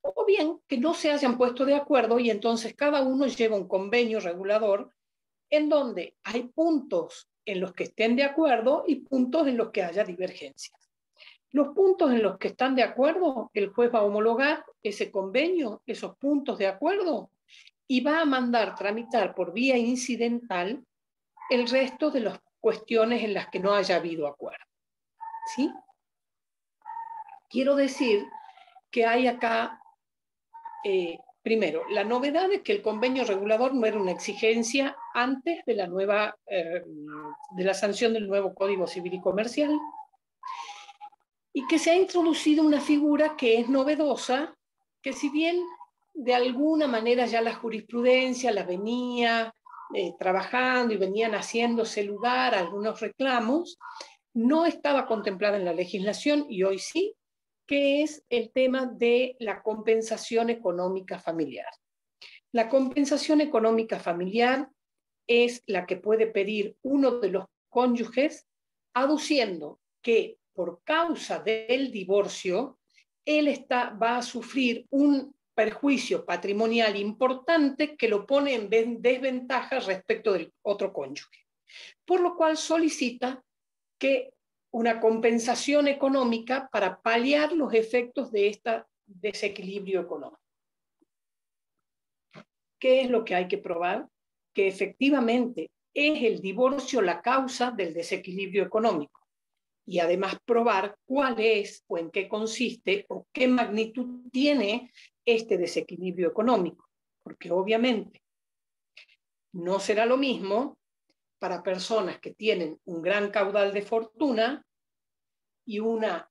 O bien que no se hayan puesto de acuerdo y entonces cada uno lleva un convenio regulador en donde hay puntos en los que estén de acuerdo y puntos en los que haya divergencias. Los puntos en los que están de acuerdo, el juez va a homologar ese convenio, esos puntos de acuerdo, y va a mandar tramitar por vía incidental el resto de las cuestiones en las que no haya habido acuerdo. ¿Sí? Quiero decir que hay acá, primero, la novedad es que el convenio regulador no era una exigencia antes de la sanción del nuevo Código Civil y Comercial, y que se ha introducido una figura que es novedosa, que si bien de alguna manera ya la jurisprudencia la venía trabajando y venían haciéndose lugar a algunos reclamos, no estaba contemplada en la legislación y hoy sí, que es el tema de la compensación económica familiar. La compensación económica familiar es la que puede pedir uno de los cónyuges aduciendo que por causa del divorcio él va a sufrir un perjuicio patrimonial importante que lo pone en desventaja respecto del otro cónyuge, por lo cual solicita que una compensación económica para paliar los efectos de este desequilibrio económico. ¿Qué es lo que hay que probar? Que efectivamente es el divorcio la causa del desequilibrio económico. Y además probar cuál es o en qué consiste o qué magnitud tiene este desequilibrio económico. Porque obviamente no será lo mismo para personas que tienen un gran caudal de fortuna y uno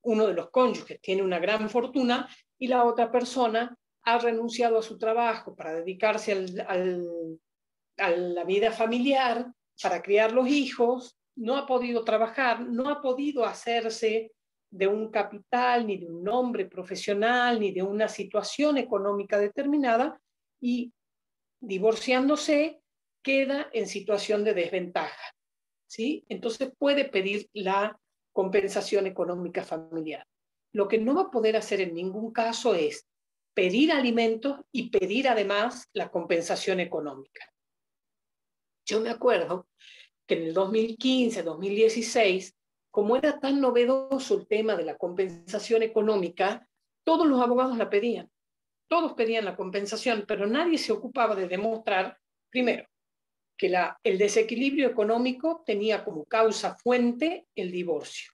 de los cónyuges tiene una gran fortuna y la otra persona ha renunciado a su trabajo para dedicarse a la vida familiar, para criar los hijos, no ha podido trabajar, no ha podido hacerse de un capital, ni de un nombre profesional, ni de una situación económica determinada, y divorciándose queda en situación de desventaja, ¿sí? Entonces puede pedir la compensación económica familiar. Lo que no va a poder hacer en ningún caso es pedir alimentos y pedir además la compensación económica. Yo me acuerdo que en el 2015, 2016, como era tan novedoso el tema de la compensación económica, todos los abogados la pedían. Todos pedían la compensación, pero nadie se ocupaba de demostrar, primero, que el desequilibrio económico tenía como causa fuente el divorcio.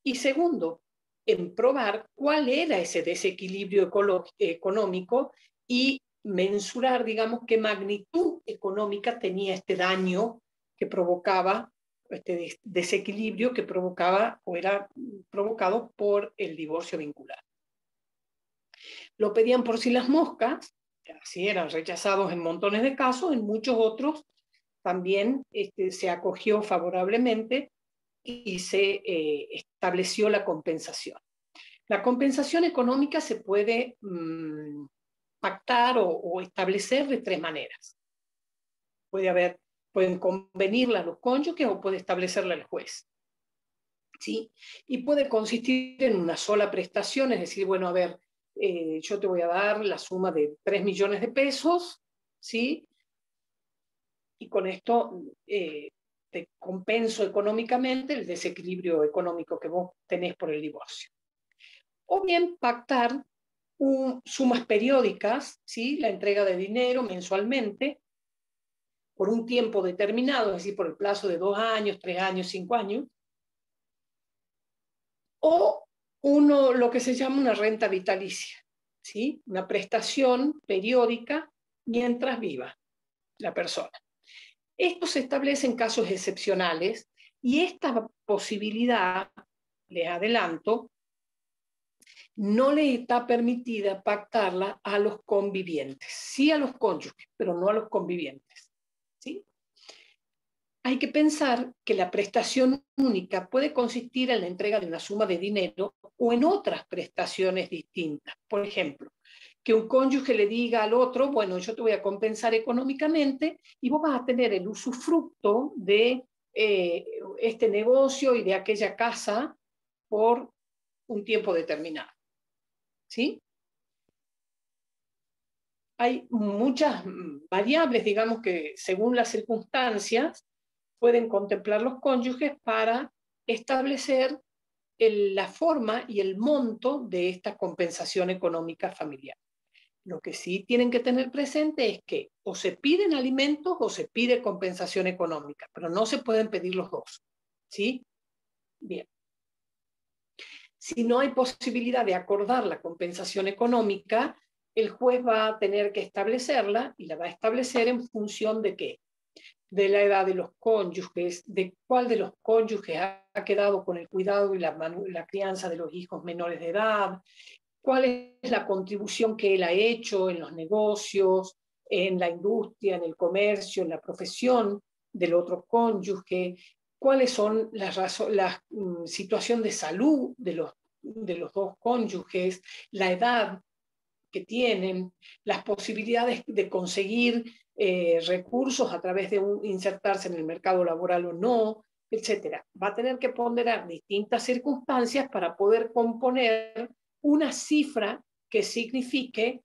Y segundo, en probar cuál era ese desequilibrio económico y mensurar, digamos, qué magnitud económica tenía este daño que provocaba, este desequilibrio que provocaba o era provocado por el divorcio vincular. Lo pedían por si las moscas, así eran rechazados en montones de casos, en muchos otros también se acogió favorablemente y se estableció la compensación. La compensación económica se puede pactar o establecer de tres maneras. Pueden convenirla los cónyuges o puede establecerla el juez. ¿Sí? Y puede consistir en una sola prestación, es decir, bueno, a ver, yo te voy a dar la suma de 3 millones de pesos, ¿sí? Y con esto te compenso económicamente el desequilibrio económico que vos tenés por el divorcio. O bien pactar sumas periódicas, ¿sí? La entrega de dinero mensualmente por un tiempo determinado, es decir, por el plazo de 2 años, 3 años, 5 años, o lo que se llama una renta vitalicia, ¿sí? Una prestación periódica mientras viva la persona. Esto se establece en casos excepcionales y esta posibilidad, les adelanto, no les está permitida pactarla a los convivientes, sí a los cónyuges, pero no a los convivientes, ¿sí? Hay que pensar que la prestación única puede consistir en la entrega de una suma de dinero o en otras prestaciones distintas. Por ejemplo, que un cónyuge le diga al otro, bueno, yo te voy a compensar económicamente y vos vas a tener el usufructo de este negocio y de aquella casa por un tiempo determinado. ¿Sí? Hay muchas variables, digamos, que según las circunstancias pueden contemplar los cónyuges para establecer la forma y el monto de esta compensación económica familiar. Lo que sí tienen que tener presente es que o se piden alimentos o se pide compensación económica, pero no se pueden pedir los dos. ¿Sí? Bien. Si no hay posibilidad de acordar la compensación económica, el juez va a tener que establecerla y la va a establecer en función de qué? De la edad de los cónyuges, de cuál de los cónyuges ha quedado con el cuidado y la crianza de los hijos menores de edad, cuál es la contribución que él ha hecho en los negocios, en la industria, en el comercio, en la profesión del otro cónyuge, cuáles son la situación de salud de los dos cónyuges, la edad que tienen, las posibilidades de conseguir recursos a través de insertarse en el mercado laboral o no, etcétera. Va a tener que ponderar distintas circunstancias para poder componer una cifra que signifique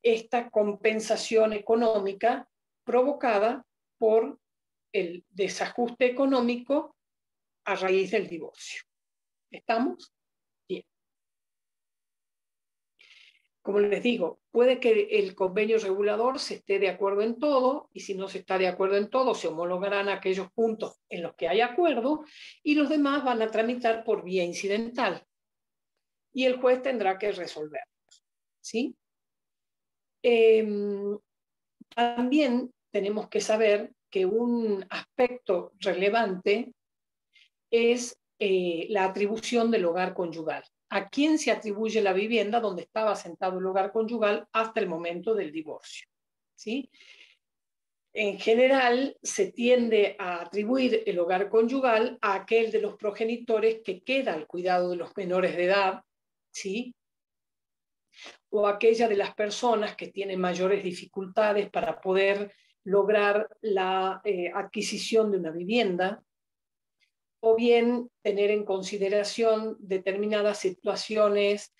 esta compensación económica provocada por el desajuste económico a raíz del divorcio. ¿Estamos? Bien. Como les digo, puede que el convenio regulador se esté de acuerdo en todo, y si no se está de acuerdo en todo, se homologarán aquellos puntos en los que hay acuerdo, y los demás van a tramitar por vía incidental. Y el juez tendrá que resolverlos, ¿sí? También tenemos que saber que un aspecto relevante es la atribución del hogar conyugal. ¿A quién se atribuye la vivienda donde estaba asentado el hogar conyugal hasta el momento del divorcio? ¿Sí? En general, se tiende a atribuir el hogar conyugal a aquel de los progenitores que queda al cuidado de los menores de edad, ¿sí? O aquella de las personas que tienen mayores dificultades para poder lograr la adquisición de una vivienda, o bien tener en consideración determinadas situaciones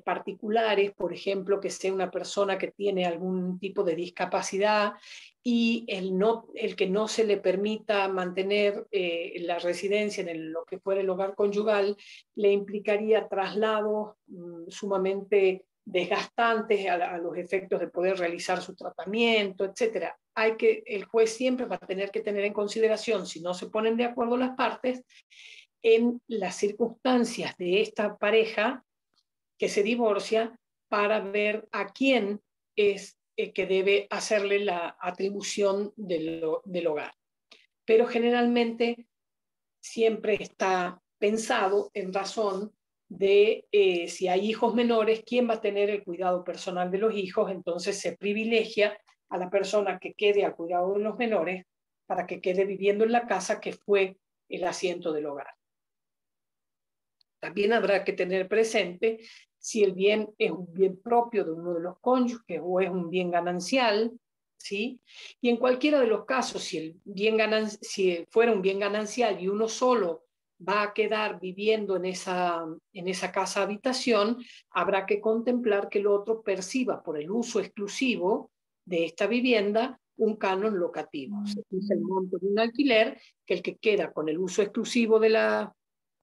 particulares, por ejemplo, que sea una persona que tiene algún tipo de discapacidad y el que no se le permita mantener la residencia en lo que fuera el hogar conyugal le implicaría traslados sumamente desgastantes a los efectos de poder realizar su tratamiento, etcétera. El juez siempre va a tener que tener en consideración, si no se ponen de acuerdo las partes, en las circunstancias de esta pareja que se divorcia, para ver a quién es que debe hacerle la atribución del hogar. Pero generalmente siempre está pensado en razón de si hay hijos menores, quién va a tener el cuidado personal de los hijos. Entonces se privilegia a la persona que quede al cuidado de los menores para que quede viviendo en la casa que fue el asiento del hogar. También habrá que tener presente si el bien es un bien propio de uno de los cónyuges o es un bien ganancial, ¿sí? Y en cualquiera de los casos, si fuera un bien ganancial y uno solo va a quedar viviendo en esa casa habitación, habrá que contemplar que el otro perciba por el uso exclusivo de esta vivienda un canon locativo. Se fija el monto de un alquiler, que el que queda con el uso exclusivo de la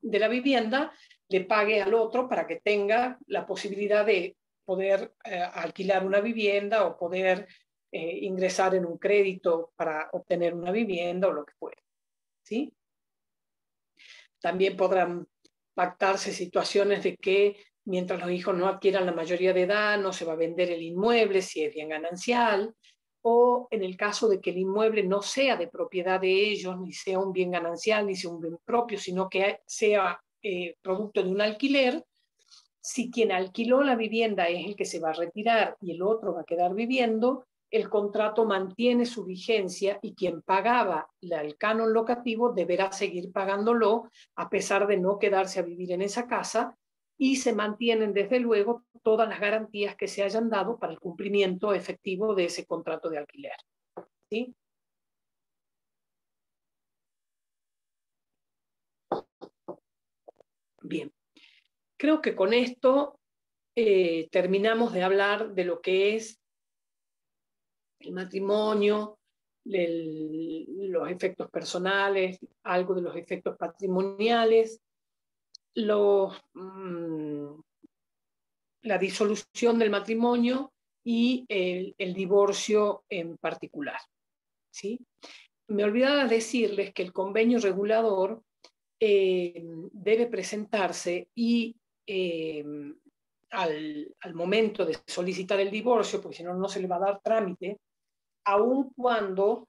vivienda le pague al otro para que tenga la posibilidad de poder alquilar una vivienda o poder ingresar en un crédito para obtener una vivienda o lo que fuera, ¿sí? También podrán pactarse situaciones de que mientras los hijos no adquieran la mayoría de edad, no se va a vender el inmueble si es bien ganancial, o en el caso de que el inmueble no sea de propiedad de ellos, ni sea un bien ganancial, ni sea un bien propio, sino que sea producto de un alquiler. Si quien alquiló la vivienda es el que se va a retirar y el otro va a quedar viviendo, el contrato mantiene su vigencia y quien pagaba el canon locativo deberá seguir pagándolo a pesar de no quedarse a vivir en esa casa, y se mantienen desde luego todas las garantías que se hayan dado para el cumplimiento efectivo de ese contrato de alquiler, ¿sí? Bien, creo que con esto terminamos de hablar de lo que es el matrimonio, los efectos personales, algo de los efectos patrimoniales, la disolución del matrimonio y el divorcio en particular, ¿sí? Me olvidaba decirles que el convenio regulador debe presentarse y al momento de solicitar el divorcio, porque si no, no se le va a dar trámite, aun cuando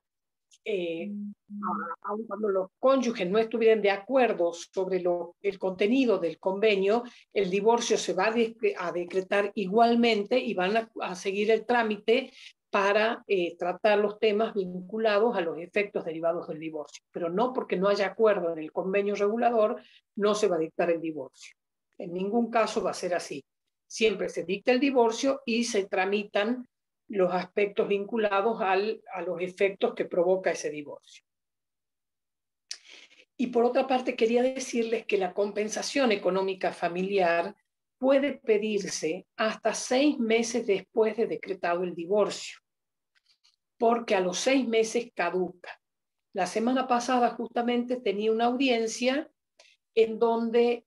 los cónyuges no estuvieran de acuerdo sobre el contenido del convenio, el divorcio se va a decretar igualmente y van a seguir el trámite para tratar los temas vinculados a los efectos derivados del divorcio. Pero no porque no haya acuerdo en el convenio regulador, no se va a dictar el divorcio. En ningún caso va a ser así. Siempre se dicta el divorcio y se tramitan los aspectos vinculados a los efectos que provoca ese divorcio. Y por otra parte, quería decirles que la compensación económica familiar puede pedirse hasta 6 meses después de decretado el divorcio, porque a los 6 meses caduca. La semana pasada justamente tenía una audiencia en donde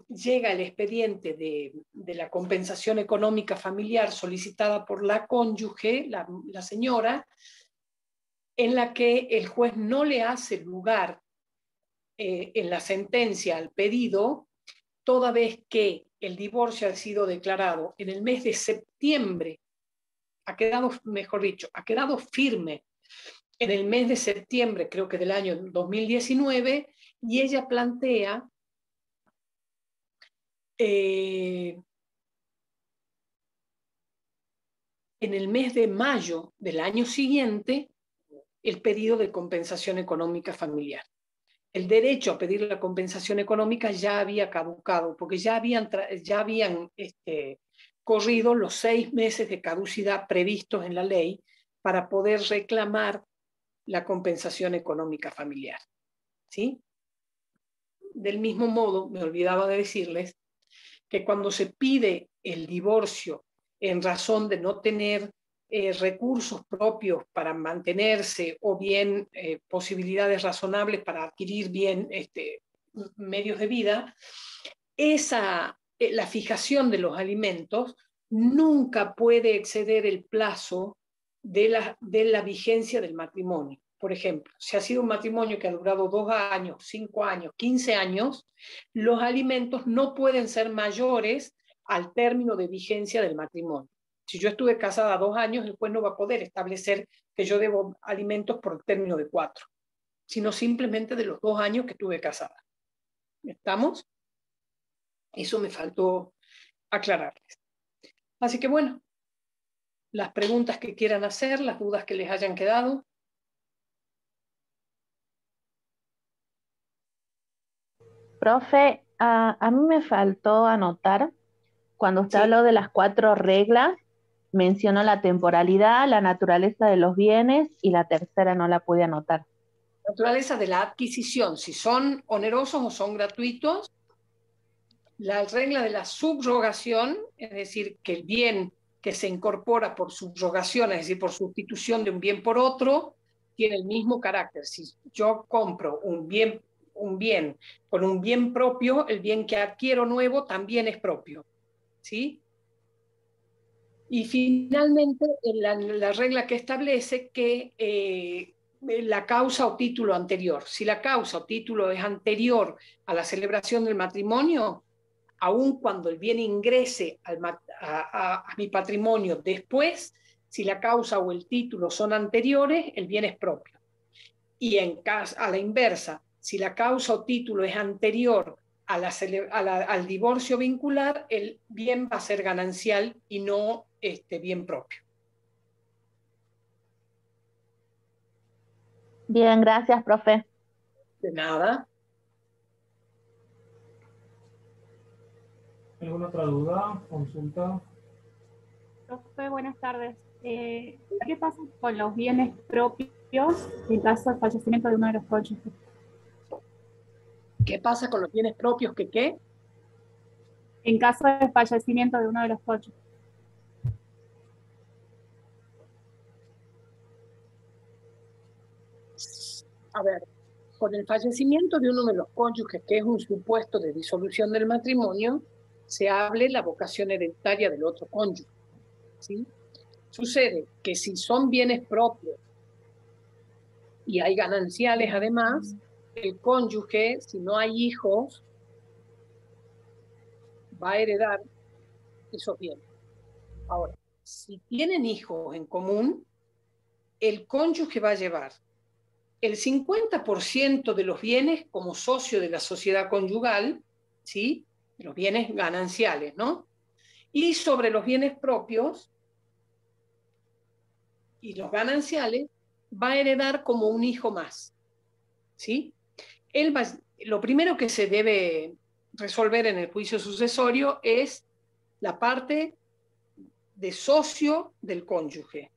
llega el expediente de la compensación económica familiar solicitada por la cónyuge, la señora, en la que el juez no le hace lugar en la sentencia al pedido, toda vez que el divorcio ha sido declarado en el mes de septiembre, ha quedado, mejor dicho, ha quedado firme en el mes de septiembre, creo que del año 2019, y ella plantea en el mes de mayo del año siguiente el pedido de compensación económica familiar. El derecho a pedir la compensación económica ya había caducado, porque ya habían corrido los 6 meses de caducidad previstos en la ley para poder reclamar la compensación económica familiar. ¿Sí? Del mismo modo, me olvidaba de decirles que cuando se pide el divorcio en razón de no tener recursos propios para mantenerse o bien posibilidades razonables para adquirir bien medios de vida, la fijación de los alimentos nunca puede exceder el plazo de la vigencia del matrimonio. Por ejemplo, si ha sido un matrimonio que ha durado 2 años, 5 años, 15 años, los alimentos no pueden ser mayores al término de vigencia del matrimonio. Si yo estuve casada 2 años, el juez no va a poder establecer que yo debo alimentos por el término de 4, sino simplemente de los 2 años que estuve casada. ¿Estamos? Eso me faltó aclararles. Así que bueno, las preguntas que quieran hacer, las dudas que les hayan quedado. Profe, a mí me faltó anotar, cuando usted Sí. habló de las 4 reglas, mencionó la temporalidad, la naturaleza de los bienes y la tercera no la pude anotar. Naturaleza de la adquisición, si son onerosos o son gratuitos. La regla de la subrogación, es decir, que el bien que se incorpora por subrogación, es decir, por sustitución de un bien por otro, tiene el mismo carácter. Si yo compro un bien con un bien propio, el bien que adquiero nuevo también es propio. ¿Sí? Y finalmente, la regla que establece que la causa o título anterior. Si la causa o título es anterior a la celebración del matrimonio, aun cuando el bien ingrese a mi patrimonio después, si la causa o el título son anteriores, el bien es propio. Y a la inversa, si la causa o título es anterior al divorcio vincular, el bien va a ser ganancial y no bien propio. Bien, gracias, profe. De nada. ¿Alguna otra duda? ¿Consulta? Profe, buenas tardes. ¿Qué pasa con los bienes propios en caso de fallecimiento de uno de los cónyuges? ¿Qué pasa con los bienes propios? ¿Qué? En caso de fallecimiento de uno de los cónyuges. A ver, con el fallecimiento de uno de los cónyuges, que es un supuesto de disolución del matrimonio, se hable la vocación hereditaria del otro cónyuge. ¿Sí? Sucede que si son bienes propios y hay gananciales además, el cónyuge, si no hay hijos, va a heredar esos bienes. Ahora, si tienen hijos en común, el cónyuge va a llevar el 50% de los bienes como socio de la sociedad conyugal, ¿sí? Los bienes gananciales, ¿no? Y sobre los bienes propios y los gananciales, va a heredar como un hijo más, ¿sí? Lo primero que se debe resolver en el juicio sucesorio es la parte de socio del cónyuge.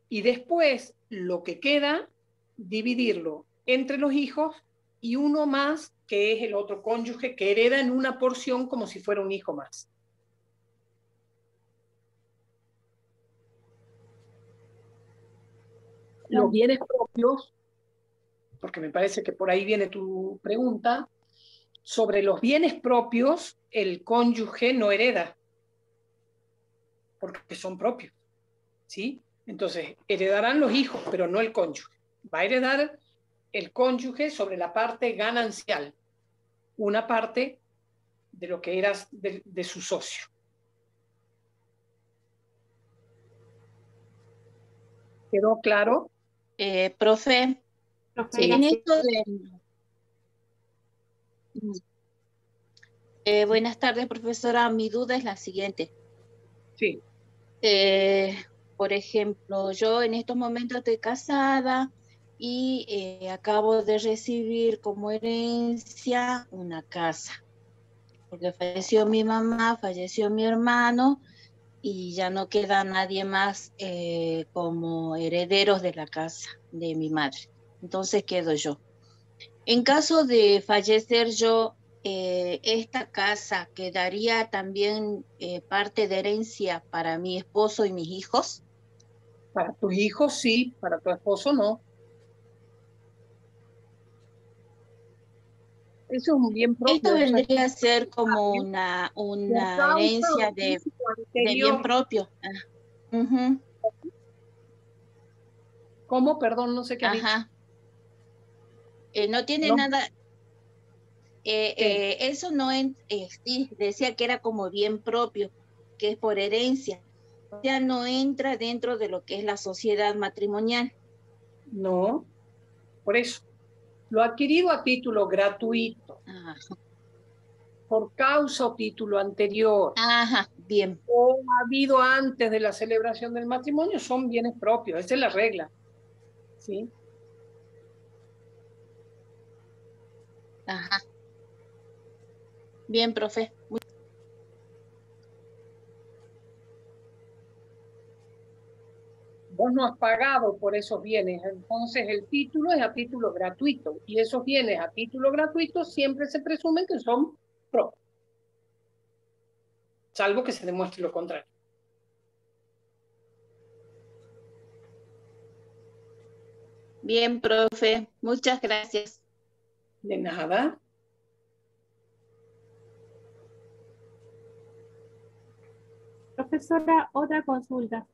Y después, lo que queda, dividirlo entre los hijos y uno más, que es el otro cónyuge, que hereda en una porción como si fuera un hijo más. Los bienes propios, porque me parece que por ahí viene tu pregunta, Sobre los bienes propios, el cónyuge no hereda, porque son propios, ¿sí? Entonces, heredarán los hijos, pero no el cónyuge. Va a heredar el cónyuge sobre la parte ganancial, una parte de lo que era de su socio. ¿Quedó claro? Profe, Profe, en gracias. esto de... buenas tardes, profesora. Mi duda es la siguiente. Sí. Por ejemplo, yo en estos momentos estoy casada y acabo de recibir como herencia una casa, porque falleció mi mamá, falleció mi hermano y ya no queda nadie más como herederos de la casa de mi madre. Entonces quedo yo. En caso de fallecer yo, esta casa quedaría también parte de herencia para mi esposo y mis hijos. Para tus hijos sí, para tu esposo no. Eso es un bien propio. Esto vendría a ser como una causa herencia o de anterior. bien propio. Ujú. ¿Cómo? Perdón, no sé qué has dicho. Ajá. No tiene No. nada. Eso no sí, decía que era como bien propio, que es por herencia. Ya no entra dentro de lo que es la sociedad matrimonial. No, por eso. Lo adquirido a título gratuito, Ajá, por causa o título anterior, ajá, bien. o habido antes de la celebración del matrimonio, son bienes propios. Esa es la regla. ¿Sí? Ajá. Bien, profe. Vos no has pagado por esos bienes, entonces el título es a título gratuito, y esos bienes a título gratuito siempre se presumen que son propios, salvo que se demuestre lo contrario. Bien, profe. Muchas gracias. De nada. Profesora, otra consulta.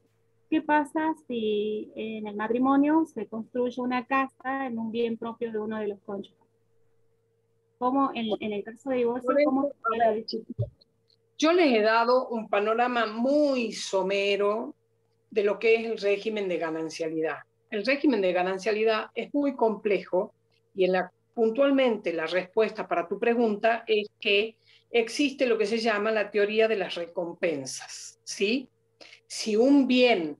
¿Qué pasa si en el matrimonio se construye una casa en un bien propio de uno de los cónyuges? ¿Cómo en el caso de divorcio, cómo sería la discusión? Yo les he dado un panorama muy somero de lo que es el régimen de ganancialidad. El régimen de ganancialidad es muy complejo y puntualmente la respuesta para tu pregunta es que existe lo que se llama la teoría de las recompensas, ¿sí? Si un bien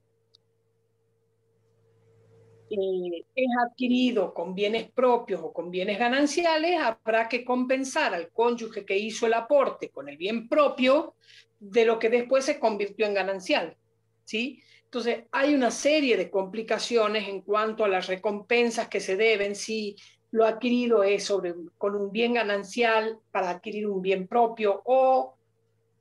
es adquirido con bienes propios o con bienes gananciales, habrá que compensar al cónyuge que hizo el aporte con el bien propio de lo que después se convirtió en ganancial, ¿sí? Entonces, hay una serie de complicaciones en cuanto a las recompensas que se deben si lo adquirido es con un bien ganancial para adquirir un bien propio o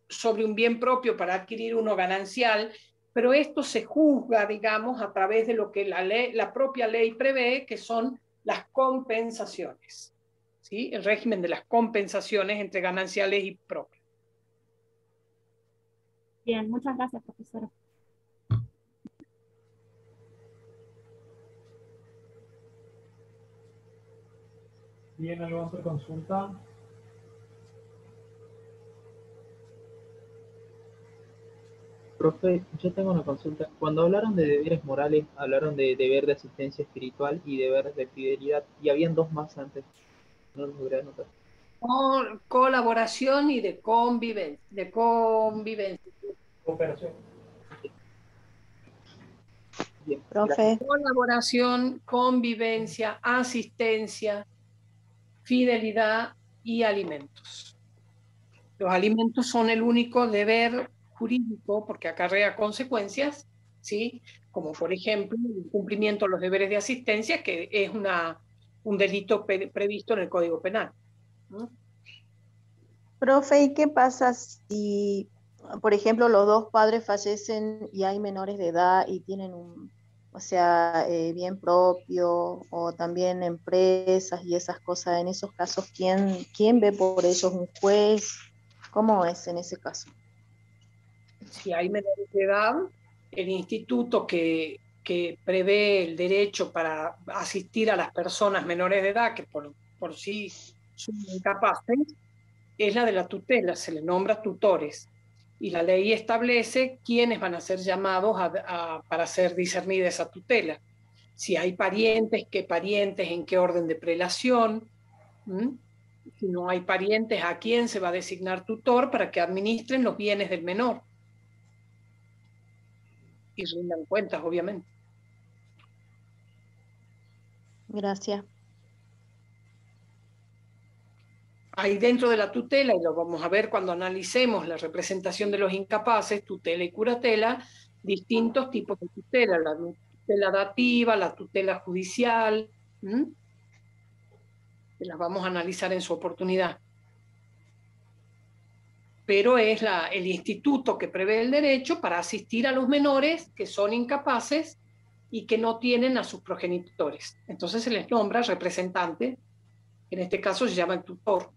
sobre un bien propio para adquirir uno ganancial, pero esto se juzga, digamos, a través de lo que la propia ley prevé, que son las compensaciones, ¿sí? El régimen de las compensaciones entre gananciales y propias. Bien, muchas gracias, profesora. ¿Bien alguna otra consulta? Profe, yo tengo una consulta. Cuando hablaron de deberes morales, hablaron de deber de asistencia espiritual y deber de fidelidad, y habían dos más antes. No los logré anotar. Colaboración y de convivencia. Cooperación. Bien, Profe, Colaboración, convivencia, asistencia, fidelidad y alimentos. Los alimentos son el único deber jurídico porque acarrea consecuencias, ¿sí? Como por ejemplo el cumplimiento de los deberes de asistencia, que es un delito previsto en el Código Penal, ¿no? Profe, ¿y qué pasa si, por ejemplo, los dos padres fallecen y hay menores de edad y tienen O sea, bien propio o también empresas y esas cosas. En esos casos, ¿quién ve por ellos? ¿Un juez? ¿Cómo es en ese caso? Si hay menores de edad, el instituto que prevé el derecho para asistir a las personas menores de edad, que por sí son incapaces, es la de la tutela, se le nombra tutores. Y la ley establece quiénes van a ser llamados para ser discernida esa tutela. Si hay parientes, qué parientes, en qué orden de prelación. Si no hay parientes, a quién se va a designar tutor para que administren los bienes del menor. Y rindan cuentas, obviamente. Gracias. Hay dentro de la tutela, y lo vamos a ver cuando analicemos la representación de los incapaces, tutela y curatela, distintos tipos de tutela, la tutela dativa, la tutela judicial, que las vamos a analizar en su oportunidad. Pero es el instituto que prevé el derecho para asistir a los menores que son incapaces y que no tienen a sus progenitores. Entonces se les nombra representante, en este caso se llama el tutor,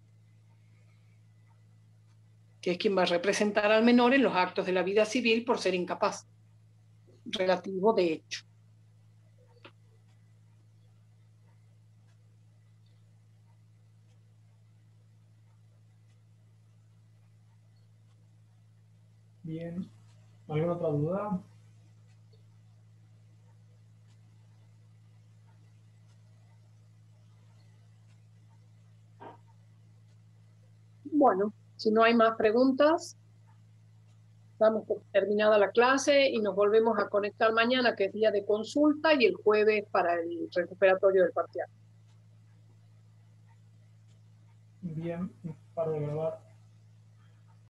que es quien va a representar al menor en los actos de la vida civil por ser incapaz, relativo de hecho. Bien. ¿Alguna otra duda? Bueno, si no hay más preguntas, damos por terminada la clase y nos volvemos a conectar mañana, que es día de consulta, y el jueves para el recuperatorio del parcial. Bien, para de grabar.